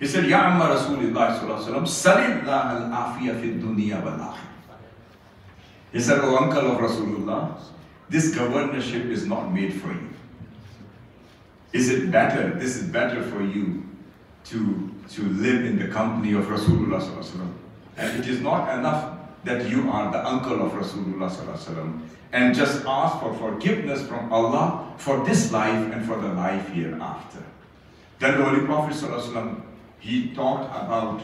He said, Ya Amma Rasulullah sallallahu alaihi wasallam, salillah al-afiyah fi dunya wal akhirah. He said, O uncle of Rasulullah, this governorship is not made for you. This is better for you to live in the company of Rasulullah sallallahu alaihi wasallam. And it is not enough that you are the uncle of Rasulullah sallallahu alaihi wasallam and just ask for forgiveness from Allah for this life and for the life hereafter. Then the Holy Prophet sallallahu alaihi wasallam, he talked about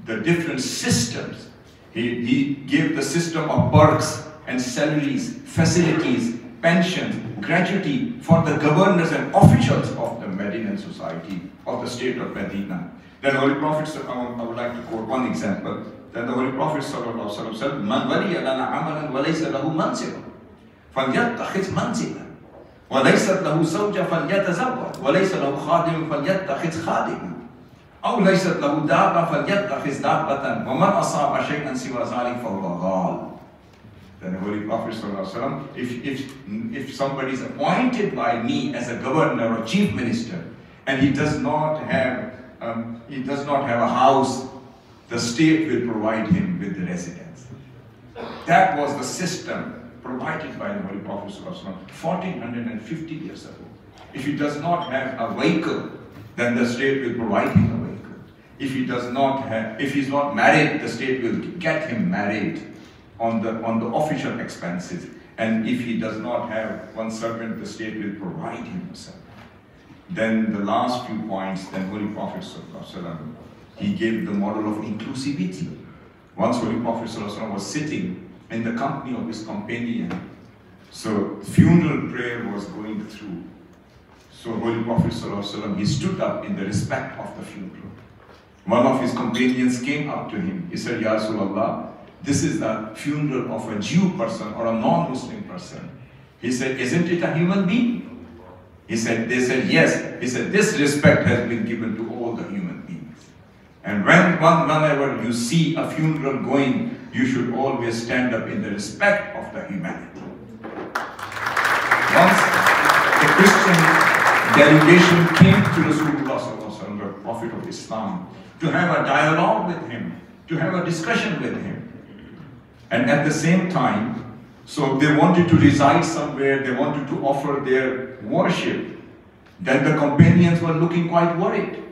the different systems. He gave the system of perks and salaries, facilities, pensions, gratuity for the governors and officials of the Medinan society of the state of Medina. Then the Holy Prophet, I would like to quote one example. Then the Holy Prophet said, Man waliya lana amalan wa laysa lahu mansib, falyattakhidh mansiban, wa laysat lahu zawja falyatazawwaj, wa laysa lahu khadim falyattakhidh khadiman. أو ليست له دابة فليتخذ دابة ومن أصاب شيئا سوى ذلك فهو ضال. Then the Holy Prophet ﷺ, if somebody is appointed by me as a governor or chief minister, and he does not have a house, the state will provide him with the residence. That was the system provided by the Holy Prophet ﷺ 1450 years ago. If he does not have a vehicle, then the state will provide him a vehicle. If he's not married, the state will get him married on the official expenses. And if he does not have one servant, the state will provide him a servant. Then the last few points, then Holy Prophet ﷺ, he gave the model of inclusivity. Once Holy Prophet ﷺ was sitting in the company of his companion, so funeral prayer was going through. So Holy Prophet ﷺ, he stood up in the respect of the funeral. One of his companions came up to him. He said, Ya Rasulullah, this is the funeral of a Jew person or a non-Muslim person. He said, isn't it a human being? They said, yes. He said, this respect has been given to all the human beings. And whenever you see a funeral going, you should always stand up in the respect of the humanity. Once the Christian delegation came to Rasulullah, the Prophet of Islam, to have a dialogue with him, to have a discussion with him. And at the same time, so they wanted to reside somewhere, they wanted to offer their worship. Then the companions were looking quite worried.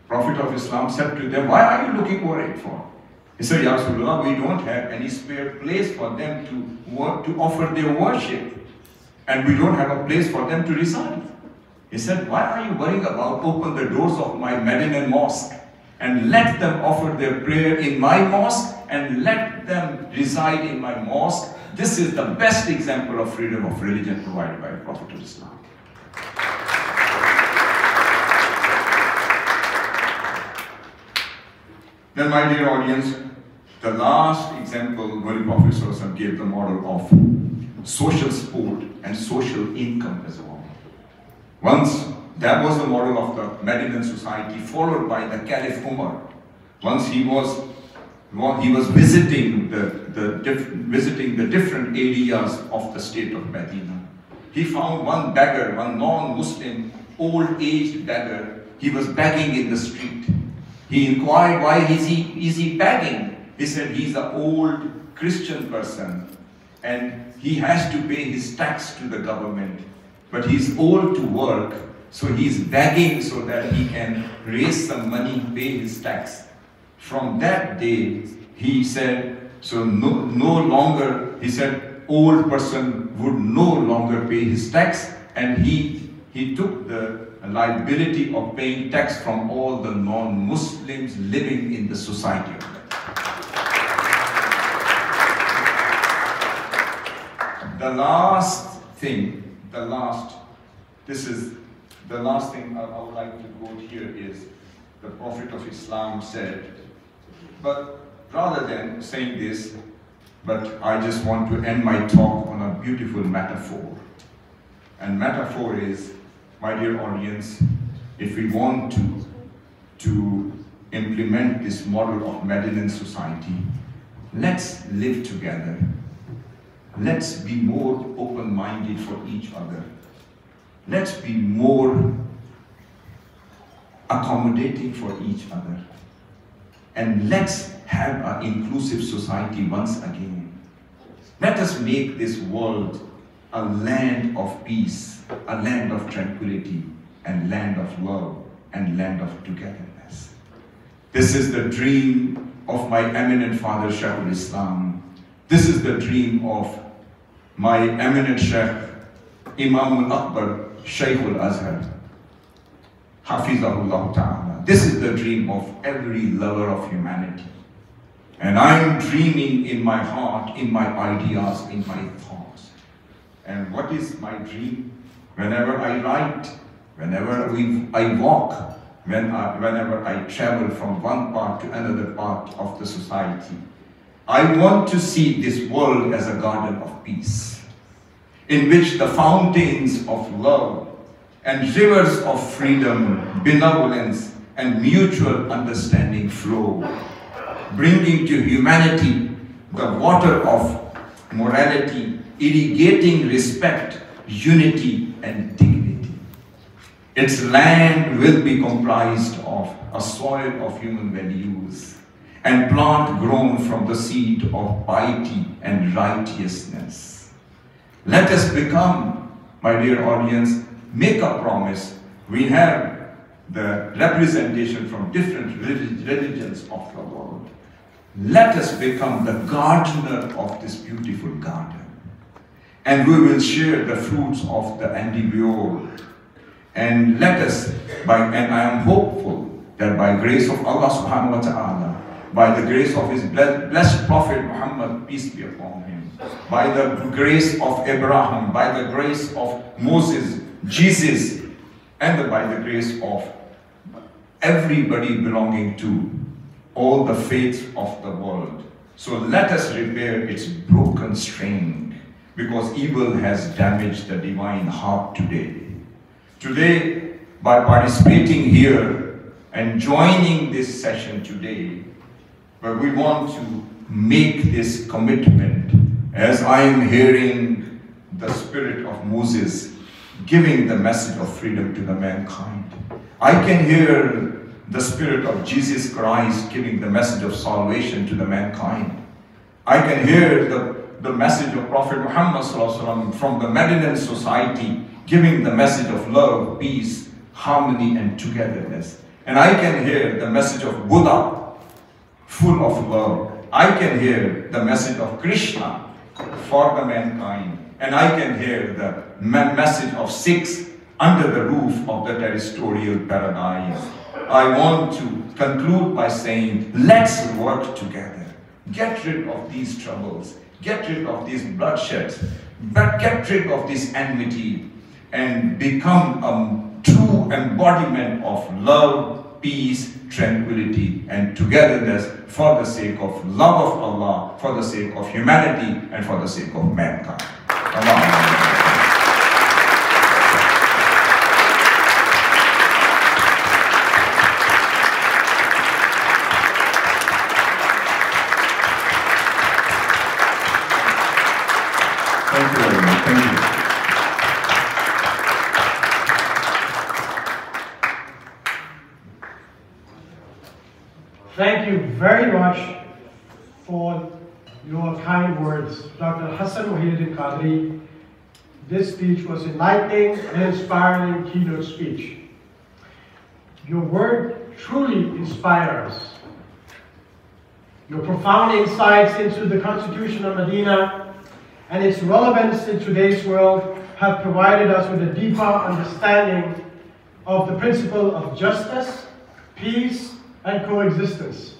Prophet of Islam said to them, why are you looking worried for? He said, Ya Rasulullah, we don't have any spare place for them to offer their worship. And we don't have a place for them to reside. He said, why are you worrying about? Open the doors of my Medinan mosque and let them offer their prayer in my mosque and let them reside in my mosque. This is the best example of freedom of religion provided by the Prophet of Islam. Then, my dear audience, the last example, Holy Prophet ﷺ gave the model of social support and social income as well. Once, that was the model of the Medinan society, followed by the Caliph Umar. Once he was visiting the different areas of the state of Medina. He found one beggar, one non-Muslim, old-aged beggar. He was begging in the street. He inquired, why is he begging? He said, he's an old Christian person and he has to pay his tax to the government. But he's old to work, so he's begging so that he can raise some money, pay his tax. From that day, he said, so no longer, he said, old person would no longer pay his tax, and he took the liability of paying tax from all the non-Muslims living in the society. The last thing, this is the last thing I would like to quote here is the Prophet of Islam said, but rather than saying this, but I just want to end my talk on a beautiful metaphor. And metaphor is, my dear audience, if we want to implement this model of Medinan society, let's live together. Let's be more open-minded for each other. Let's be more accommodating for each other. And let's have an inclusive society once again. Let us make this world a land of peace, a land of tranquility, and land of love, and land of togetherness. This is the dream of my eminent father, Tahir-ul-Islam. This is the dream of my eminent Sheikh, Imam al-Akbar, Shaykh al-Azhar, Hafizahullah Ta'ala. This is the dream of every lover of humanity. And I'm dreaming in my heart, in my ideas, in my thoughts. And what is my dream? Whenever I write, whenever I walk, whenever I travel from one part to another part of the society, I want to see this world as a garden of peace, in which the fountains of love and rivers of freedom, benevolence, and mutual understanding flow, bringing to humanity the water of morality, irrigating respect, unity, and dignity. Its land will be comprised of a soil of human values and plant grown from the seed of piety and righteousness. Let us become, my dear audience, make a promise. We have the representation from different religions of the world. Let us become the gardener of this beautiful garden. And we will share the fruits of the endeavor. And let us, and I am hopeful that by grace of Allah subhanahu wa ta'ala, by the grace of his blessed Prophet Muhammad, peace be upon him, by the grace of Abraham, by the grace of Moses, Jesus, and by the grace of everybody belonging to all the faiths of the world. So let us repair its broken string, because evil has damaged the divine heart today. Today, by participating here and joining this session today, but we want to make this commitment, as I am hearing the spirit of Moses giving the message of freedom to the mankind. I can hear the spirit of Jesus Christ giving the message of salvation to the mankind. I can hear the message of Prophet Muhammad from the Medinan society giving the message of love, peace, harmony, and togetherness. And I can hear the message of Buddha, full of love. I can hear the message of Krishna for the mankind. And I can hear the message of Sikhs under the roof of the terrestrial paradise. I want to conclude by saying, let's work together. Get rid of these troubles. Get rid of these bloodsheds. But get rid of this enmity and become a true embodiment of love, peace, tranquility, and togetherness for the sake of love of Allah, for the sake of humanity, and for the sake of mankind. Allah. Thank you very much. Thank you. Thank you very much for your kind words, Dr. Hassan Tahir-ul-Qadris. This speech was enlightening and inspiring keynote speech. Your word truly inspires. Your profound insights into the Constitution of Medina and its relevance in today's world have provided us with a deeper understanding of the principle of justice, peace, and coexistence.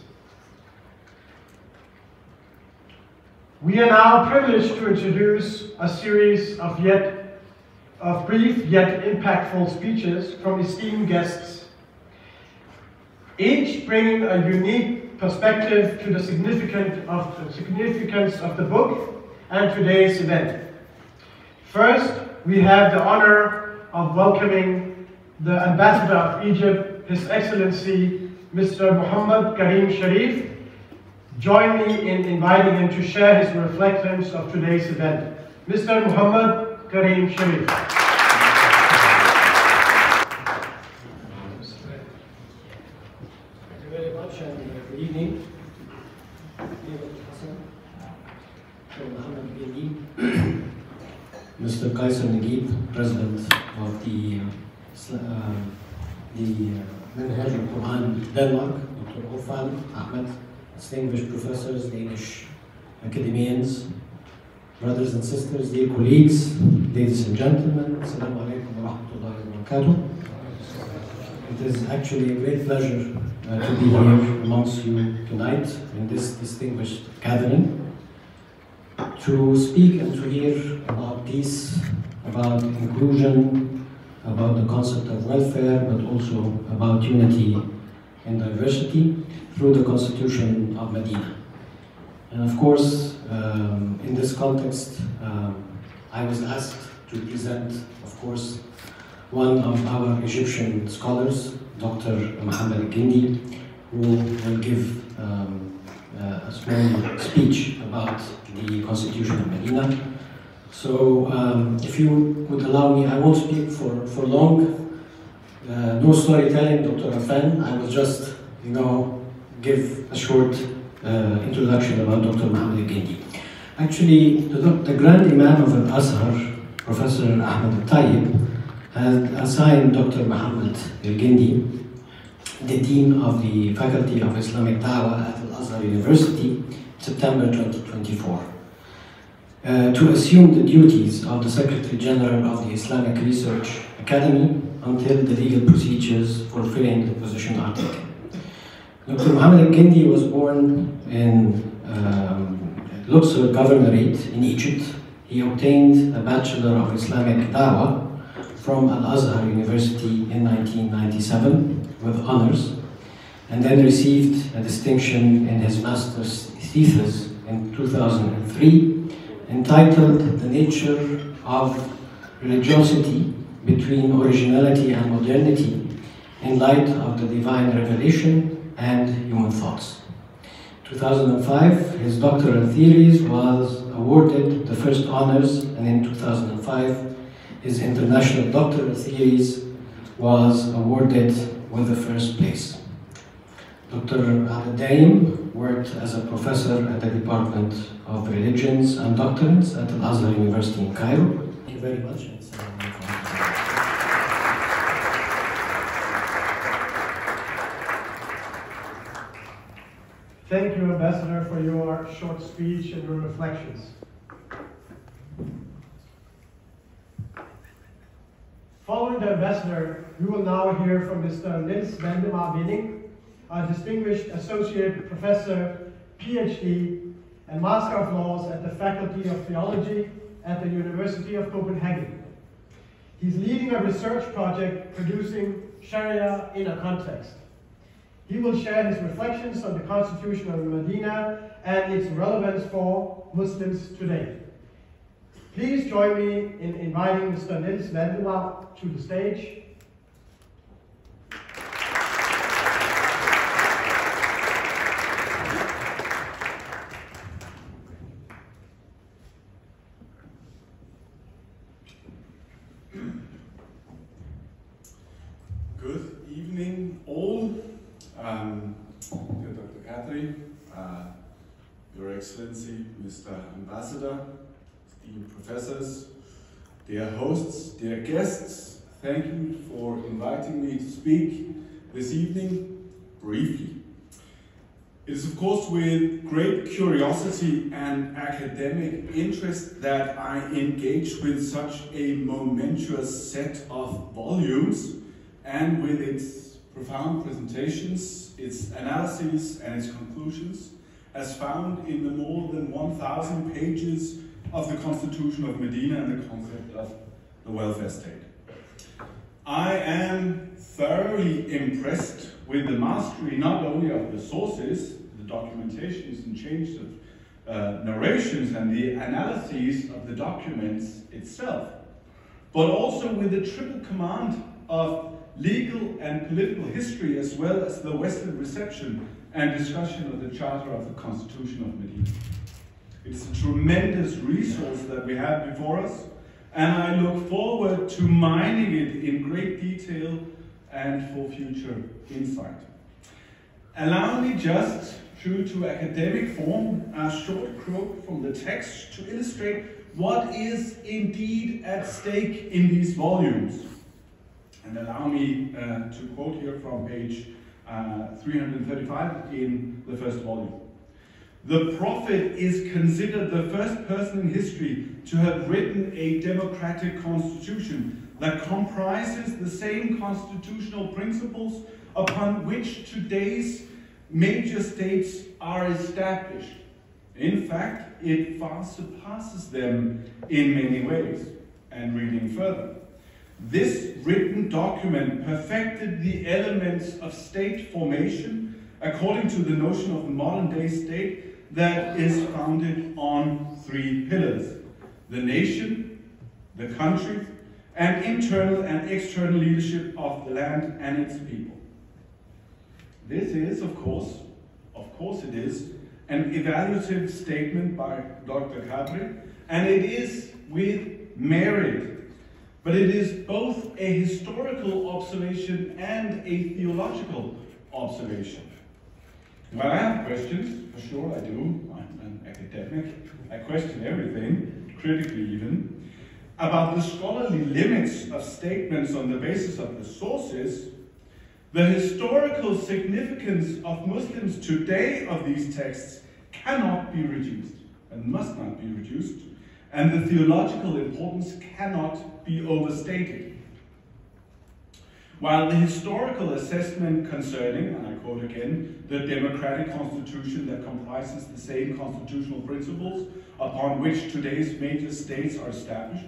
We are now privileged to introduce a series of brief yet impactful speeches from esteemed guests, each bringing a unique perspective to the significance of the book and today's event. First, we have the honor of welcoming the Ambassador of Egypt, His Excellency Mr. Muhammad Karim Sharif. Join me in inviting him to share his reflections of today's event. Mr. Muhammad Karim Sharif. Thank you very much and good evening. Mr. Kaiser Naguib, President of the Manhaj al-Quran Denmark, Dr. Ofan Ahmed, distinguished professors, Danish academians, brothers and sisters, dear colleagues, ladies and gentlemen, Assalamu alaikum wa rahmatullahi wa barakatuh. It is actually a great pleasure to be here amongst you tonight in this distinguished gathering, to speak and to hear about peace, about inclusion, about the concept of welfare, but also about unity and diversity through the Constitution of Medina. And of course, in this context, I was asked to present, of course, one of our Egyptian scholars, Dr. Muhammad al-Gindi, who will give a small speech about the Constitution of Medina. So, if you would allow me, I won't speak for long. No storytelling, Dr. Afan. I will just, give a short introduction about Dr. Muhammad al-Gindi. Actually, the Grand Imam of Al-Azhar, Professor Ahmed al-Tayyib, has assigned Dr. Muhammad al-Gindi the Dean of the Faculty of Islamic Dawah at Al-Azhar University, September 2024, to assume the duties of the Secretary General of the Islamic Research Academy until the legal procedures for filling the position are taken. Dr. Muhammad al-Gindi was born in Luxor Governorate in Egypt. He obtained a Bachelor of Islamic Dawah from Al-Azhar University in 1997 with honors, and then received a distinction in his master's thesis in 2003 entitled The Nature of Religiosity Between Originality and Modernity in Light of the Divine Revelation and Human Thoughts. 2005, his doctoral thesis was awarded the first honors, and in 2005, his international doctoral thesis was awarded with the first place. Dr. Al-Daim worked as a professor at the Department of Religions and Doctrines at Al-Azhar University in Cairo. Thank you very much. Thank you, Ambassador, for your short speech and your reflections. Following the Ambassador, we will now hear from Mr. Niels Valdemar, a distinguished Associate Professor, PhD, and Master of Laws at the Faculty of Theology at the University of Copenhagen. He's leading a research project producing Sharia in a context. He will share his reflections on the Constitution of Medina and its relevance for Muslims today. Please join me in inviting Mr. Niels Valdemar to the stage. Good evening, all. Dear Dr. Qadri, Your Excellency, Mr. Ambassador, esteemed professors, dear hosts, dear guests, thank you for inviting me to speak this evening briefly. It is of course with great curiosity and academic interest that I engage with such a momentous set of volumes and with its profound presentations, its analyses and its conclusions as found in the more than 1,000 pages of the Constitution of Medina and the concept of the welfare state. I am thoroughly impressed with the mastery not only of the sources, the documentations and changes of narrations and the analyses of the documents itself, but also with the triple command of legal and political history, as well as the Western reception and discussion of the Charter of the Constitution of Medina. It is a tremendous resource that we have before us, and I look forward to mining it in great detail and for future insight. Allow me just, true to academic form, a short quote from the text to illustrate what is indeed at stake in these volumes. And allow me to quote here from page 335 in the first volume. The Prophet is considered the first person in history to have written a democratic constitution that comprises the same constitutional principles upon which today's major states are established. In fact, it far surpasses them in many ways. And reading further, this written document perfected the elements of state formation according to the notion of a modern-day state that is founded on three pillars: the nation, the country, and internal and external leadership of the land and its people. This is, of course it is, an evaluative statement by Dr. Qadri, and it is with merit. But it is both a historical observation and a theological observation. Well, I have questions, for sure I do. I'm an academic. I question everything, critically even, about the scholarly limits of statements on the basis of the sources. The historical significance of Muslims today of these texts cannot be reduced and must not be reduced, and the theological importance cannot be overstated. While the historical assessment concerning, and I quote again, the democratic constitution that comprises the same constitutional principles upon which today's major states are established,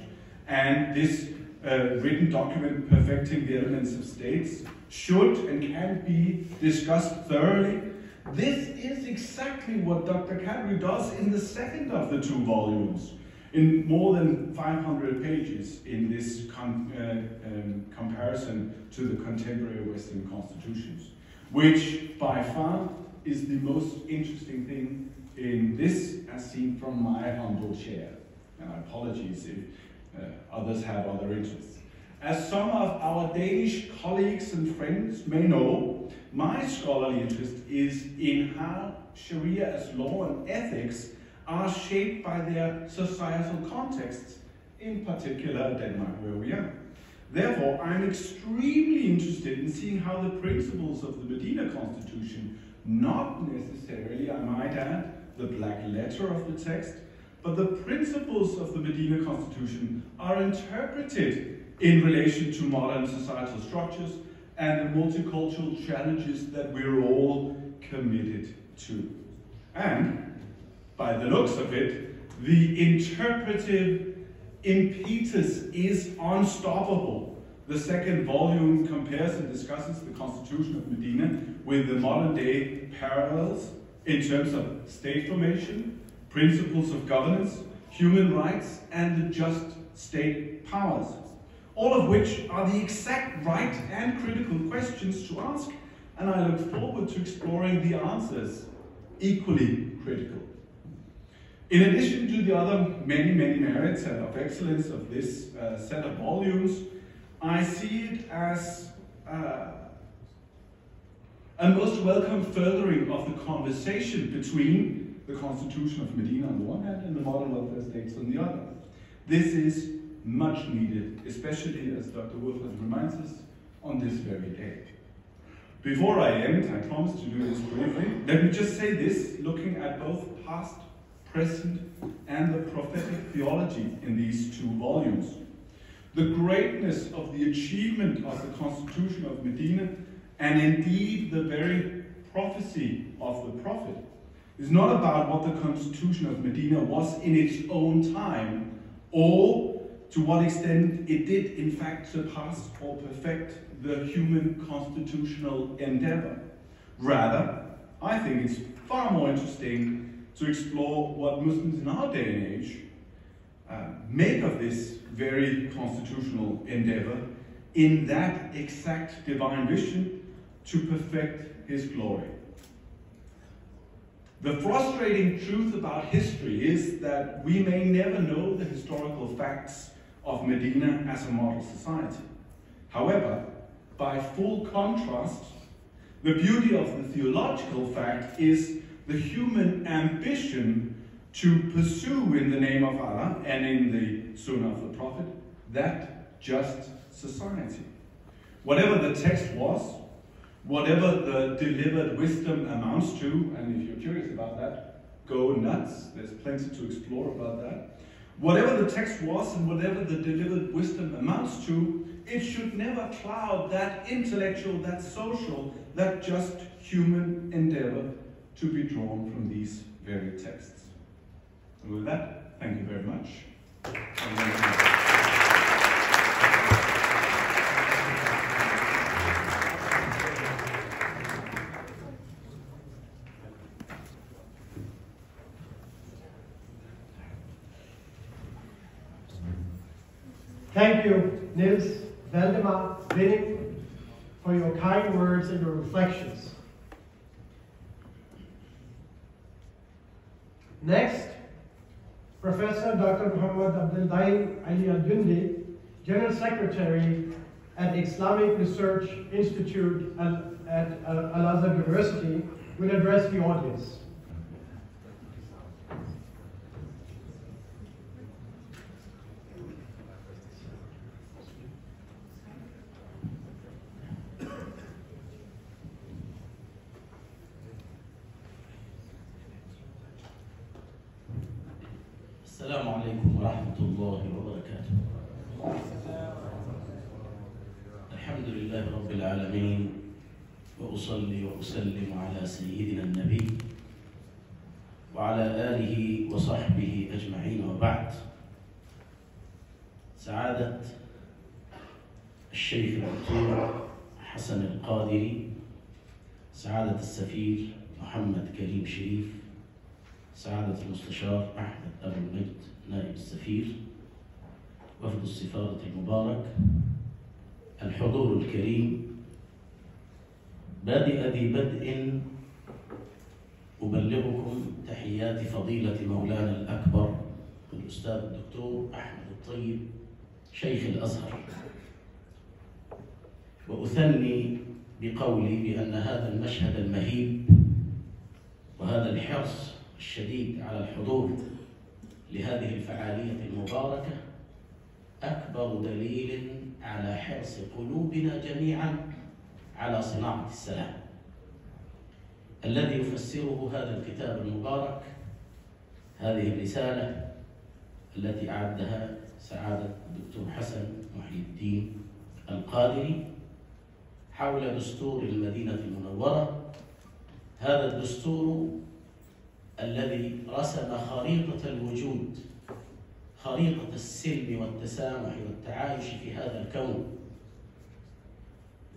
and this written document perfecting the elements of states, should and can be discussed thoroughly. This is exactly what Dr. Qadri does in the second of the two volumes, in more than 500 pages in this comparison to the contemporary Western constitutions, which by far is the most interesting thing in this, as seen from my humble chair. And apologies if others have other interests. As some of our Danish colleagues and friends may know, my scholarly interest is in how Sharia as law and ethics are shaped by their societal contexts, in particular Denmark, where we are. Therefore, I'm extremely interested in seeing how the principles of the Medina Constitution, not necessarily, I might add, the black letter of the text, but the principles of the Medina Constitution are interpreted in relation to modern societal structures and the multicultural challenges that we're all committed to. And, by the looks of it, the interpretive impetus is unstoppable. The second volume compares and discusses the Constitution of Medina with the modern day parallels in terms of state formation, principles of governance, human rights, and the just state powers, all of which are the exact right and critical questions to ask, and I look forward to exploring the answers, equally critical. In addition to the other many merits and of excellence of this set of volumes, I see it as a most welcome furthering of the conversation between the Constitution of Medina on the one hand and the modern welfare states on the other. This is much needed, especially as Dr. Wolfgang reminds us on this very day. Before I end, I promise to do this briefly, let me just say this, looking at both past, present, and the prophetic theology in these two volumes. The greatness of the achievement of the Constitution of Medina, and indeed the very prophecy of the prophet, is not about what the Constitution of Medina was in its own time, or to what extent it did in fact surpass or perfect the human constitutional endeavor. Rather, I think it's far more interesting to explore what Muslims in our day and age make of this very constitutional endeavor in that exact divine vision to perfect his glory. The frustrating truth about history is that we may never know the historical facts of Medina as a model society. However, by full contrast, the beauty of the theological fact is the human ambition to pursue in the name of Allah and in the Sunnah of the Prophet that just society. Whatever the text was, whatever the delivered wisdom amounts to, and if you're curious about that, go nuts, there's plenty to explore about that. Whatever the text was and whatever the delivered wisdom amounts to, it should never cloud that intellectual, that social, that just human endeavor to be drawn from these very texts. And with that, thank you very much. Thank you, Nils, Valdemar, Vinnie, for your kind words and your reflections. Next, Professor Dr. Muhammad Abdul Ali Al-Jundi, General Secretary at Islamic Research Institute at Al-Azhar University, will address the audience. السلام عليكم ورحمة الله وبركاته. الحمد لله رب العالمين، وأصلي وأسلم على سيدنا النبي وعلى آله وصحبه أجمعين، وبعد. سعادة الشيخ الدكتور حسن القادري، سعادة السفير محمد كريم شريف، سعادة المستشار أحمد أبو المجد نائب السفير، وفد السفارة المبارك، الحضور الكريم، بادئ ذي بدء أبلغكم تحيات فضيلة مولانا الأكبر الأستاذ الدكتور أحمد الطيب شيخ الأزهر، وأثني بقولي بأن هذا المشهد المهيب وهذا الحرص الشديد على الحضور لهذه الفعالية المباركة أكبر دليل على حرص قلوبنا جميعا على صناعة السلام الذي يفسره هذا الكتاب المبارك، هذه الرسالة التي أعدها سعادة الدكتور حسن محي الدين القادري حول دستور المدينة المنورة. هذا الدستور الذي رسم خريطة الوجود، خريطة السلم والتسامح والتعايش في هذا الكون،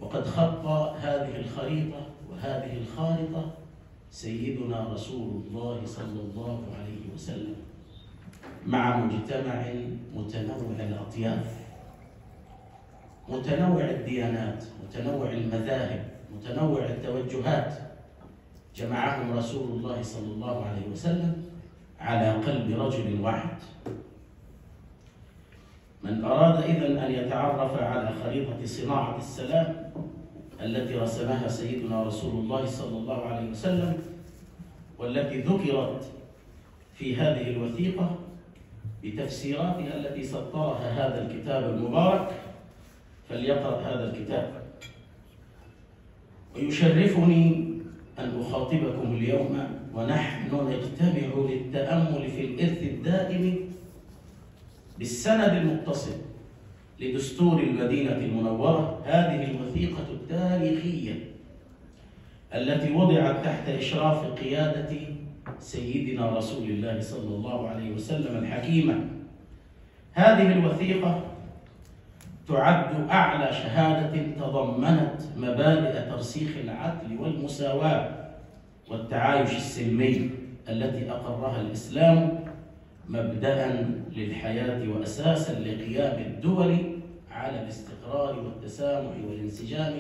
وقد خط هذه الخريطة وهذه الخارطة سيدنا رسول الله صلى الله عليه وسلم مع مجتمع متنوع الأطياف، متنوع الديانات، متنوع المذاهب، متنوع التوجهات، جمعهم رسول الله صلى الله عليه وسلم على قلب رجل واحد. من أراد إذن أن يتعرف على خريطة صناعة السلام التي رسمها سيدنا رسول الله صلى الله عليه وسلم والتي ذكرت في هذه الوثيقة بتفسيراتها التي سطرها هذا الكتاب المبارك، فليقرأ هذا الكتاب. ويشرفني أن أخاطبكم اليوم ونحن نجتمع للتأمل في الإرث الدائم بالسند المتصل لدستور المدينة المنورة، هذه الوثيقة التاريخية التي وضعت تحت إشراف قيادة سيدنا رسول الله صلى الله عليه وسلم الحكيمة. هذه الوثيقة تعد أعلى شهادة تضمنت مبادئ ترسيخ العدل والمساواة والتعايش السلمي التي أقرها الإسلام مبدأ للحياة وأساسا لقيام الدول على الاستقرار والتسامح والانسجام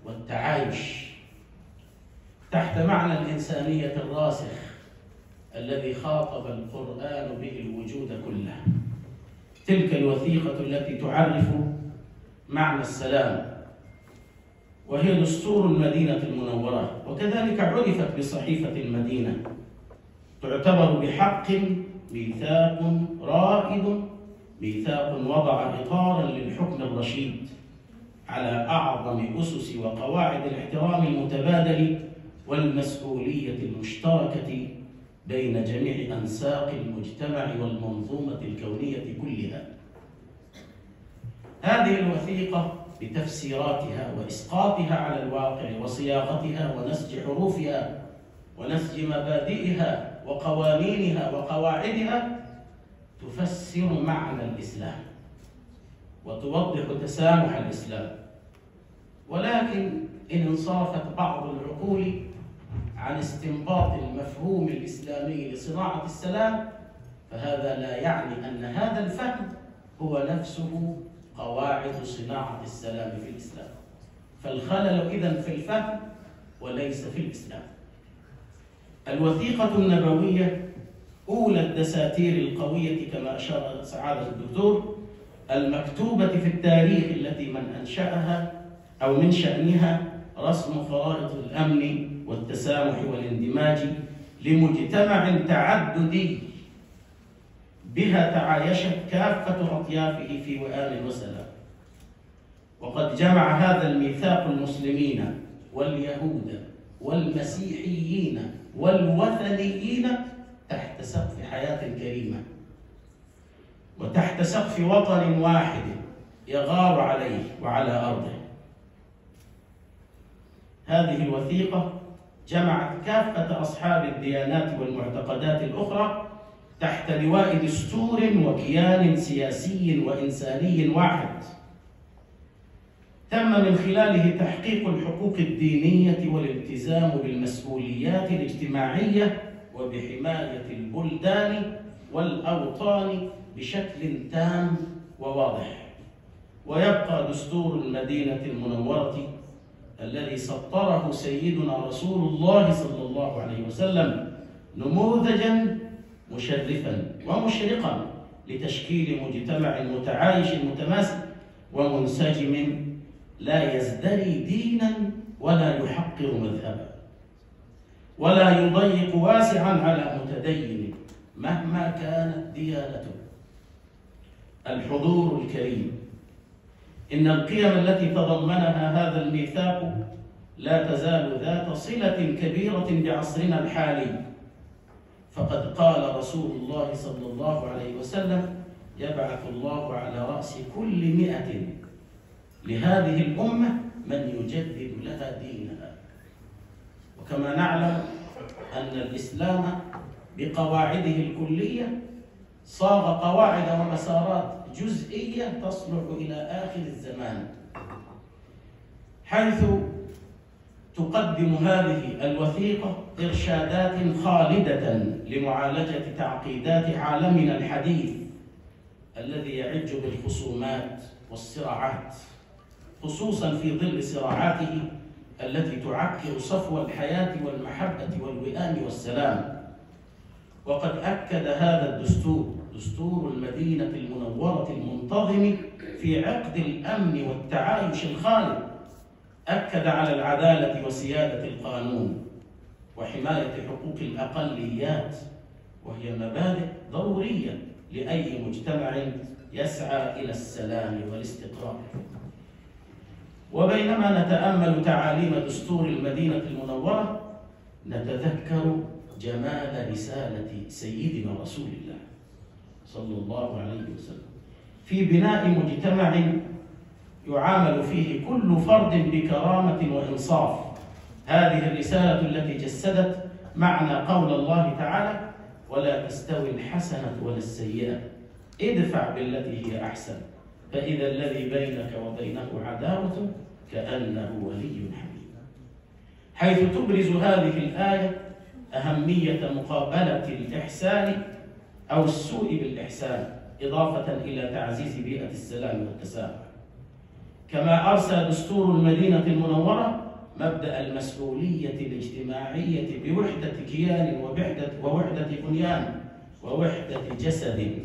والتعايش تحت معنى الإنسانية الراسخ الذي خاطب القرآن به الوجود كله. تلك الوثيقة التي تعرف معنى السلام وهي دستور المدينة المنورة، وكذلك عرفت بصحيفة المدينة، تعتبر بحق ميثاق رائد، ميثاق وضع إطارا للحكم الرشيد على أعظم أسس وقواعد الاحترام المتبادل والمسؤولية المشتركة بين جميع أنساق المجتمع والمنظومة الكونية كلها. هذه الوثيقة بتفسيراتها وإسقاطها على الواقع وصياغتها ونسج حروفها ونسج مبادئها وقوانينها وقواعدها تفسر معنى الإسلام وتوضح تسامح الإسلام. ولكن إن انصرفت بعض العقول عن استنباط المفهوم الإسلامي لصناعة السلام، فهذا لا يعني أن هذا الفهم هو نفسه قواعد صناعة السلام في الإسلام، فالخلل إذن في الفهم وليس في الإسلام. الوثيقة النبوية أولى الدساتير القوية كما أشار سعادة الدكتور المكتوبة في التاريخ التي من أنشأها أو من شأنها رسم خرائط الأمن والتسامح والاندماج لمجتمع تعددي بها تعايشت كافة أطيافه في وئام وسلام. وقد جمع هذا الميثاق المسلمين واليهود والمسيحيين والوثنيين تحت سقف حياة كريمة وتحت سقف وطن واحد يغار عليه وعلى أرضه. هذه الوثيقة جمعت كافة أصحاب الديانات والمعتقدات الأخرى تحت لواء دستور وكيان سياسي وإنساني واحد، تم من خلاله تحقيق الحقوق الدينية والالتزام بالمسؤوليات الاجتماعية وبحماية البلدان والأوطان بشكل تام وواضح. ويبقى دستور المدينة المنورة الذي سطره سيدنا رسول الله صلى الله عليه وسلم نموذجا مشرفا ومشرقا لتشكيل مجتمع متعايش متماسك ومنسجم لا يزدري دينا ولا يحقر مذهبا ولا يضيق واسعا على متدين مهما كانت ديانته. الحضور الكريم، إن القيم التي تضمنها هذا الميثاق لا تزال ذات صلة كبيرة بعصرنا الحالي، فقد قال رسول الله صلى الله عليه وسلم: يبعث الله على رأس كل 100 لهذه الأمة من يجدد لها دينها. وكما نعلم أن الإسلام بقواعده الكلية صاغ قواعد ومسارات جزئية تصلح إلى آخر الزمان، حيث تقدم هذه الوثيقة إرشادات خالدة لمعالجة تعقيدات عالمنا الحديث الذي يعج بالخصومات والصراعات، خصوصا في ظل صراعاته التي تعكر صفو الحياة والمحبة والوئام والسلام. وقد أكد هذا الدستور، دستور المدينة المنورة المنتظم في عقد الأمن والتعايش الخالد، أكد على العدالة وسيادة القانون وحماية حقوق الأقليات، وهي مبادئ ضرورية لأي مجتمع يسعى إلى السلام والاستقرار. وبينما نتأمل تعاليم دستور المدينة المنورة نتذكر جمال رسالة سيدنا رسول الله صلى الله عليه وسلم في بناء مجتمع يعامل فيه كل فرد بكرامة وإنصاف. هذه الرسالة التي جسدت معنى قول الله تعالى: ولا تستوي الحسنة ولا السيئة ادفع بالتي هي أحسن فإذا الذي بينك وبينه عداوة كأنه ولي حميم، حيث تبرز هذه الآية أهمية مقابلة الإحسان أو السوء بالإحسان، إضافة إلى تعزيز بيئة السلام والتسامح. كما أرسى دستور المدينة المنورة مبدأ المسؤولية الاجتماعية بوحدة كيان ووحدة بنيان ووحدة جسد،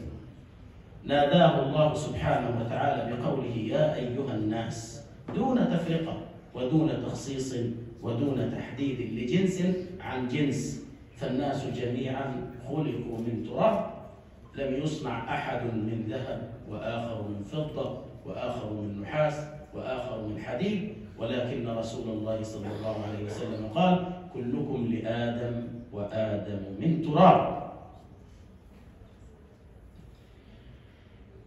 ناداه الله سبحانه وتعالى بقوله: يا أيها الناس، دون تفرقة ودون تخصيص ودون تحديد لجنس عن جنس، فالناس جميعا خلقوا من تراب، لم يصنع أحد من ذهب وآخر من فضة وآخر من نحاس وآخر من حديد، ولكن رسول الله صلى الله عليه وسلم قال: كلكم لآدم وآدم من تراب.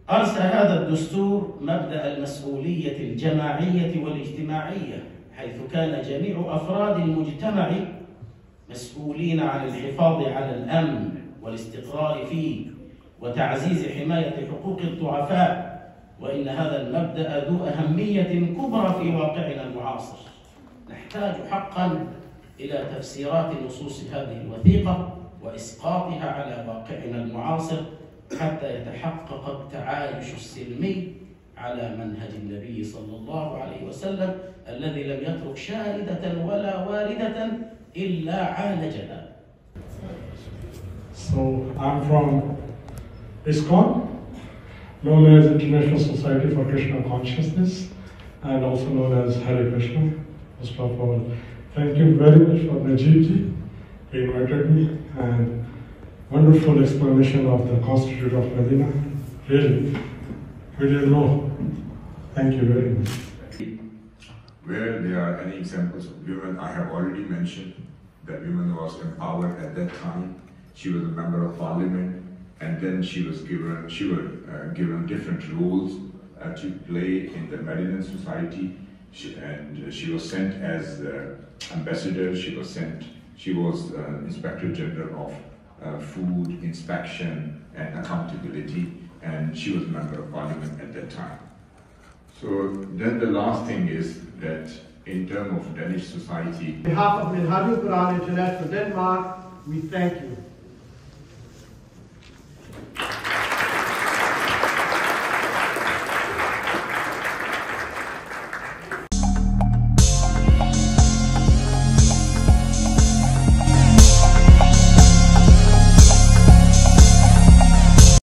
أرسى هذا الدستور مبدأ المسؤولية الجماعية والاجتماعية، حيث كان جميع أفراد المجتمع مسؤولين عن الحفاظ على الأمن والاستقرار فيه وتعزيز حماية حقوق الضعفاء، وإن هذا المبدأ ذو أهمية كبرى في واقعنا المعاصر. نحتاج حقا إلى تفسيرات نصوص هذه الوثيقة وإسقاطها على واقعنا المعاصر حتى يتحقق التعايش السلمي على منهج النبي صلى الله عليه وسلم الذي لم يترك شاردة ولا واردة إلا عالجها. So I'm from ISKCON, known as International Society for Krishna Consciousness, and also known as Hare Krishna. First of all, thank you very much for Najibji. He invited me, and wonderful explanation of the Constitution of Medina. Really, we didn't know. Thank you very much. Where there are any examples of women, I have already mentioned that women was empowered at that time. She was a member of parliament, and then she was given different roles to play in the Medinan society. She was sent as ambassador. She was Inspector General of Food Inspection and Accountability, and she was a member of parliament at that time. So then the last thing is that in terms of Danish society, On behalf of Minhajul Quran International Denmark, we thank you.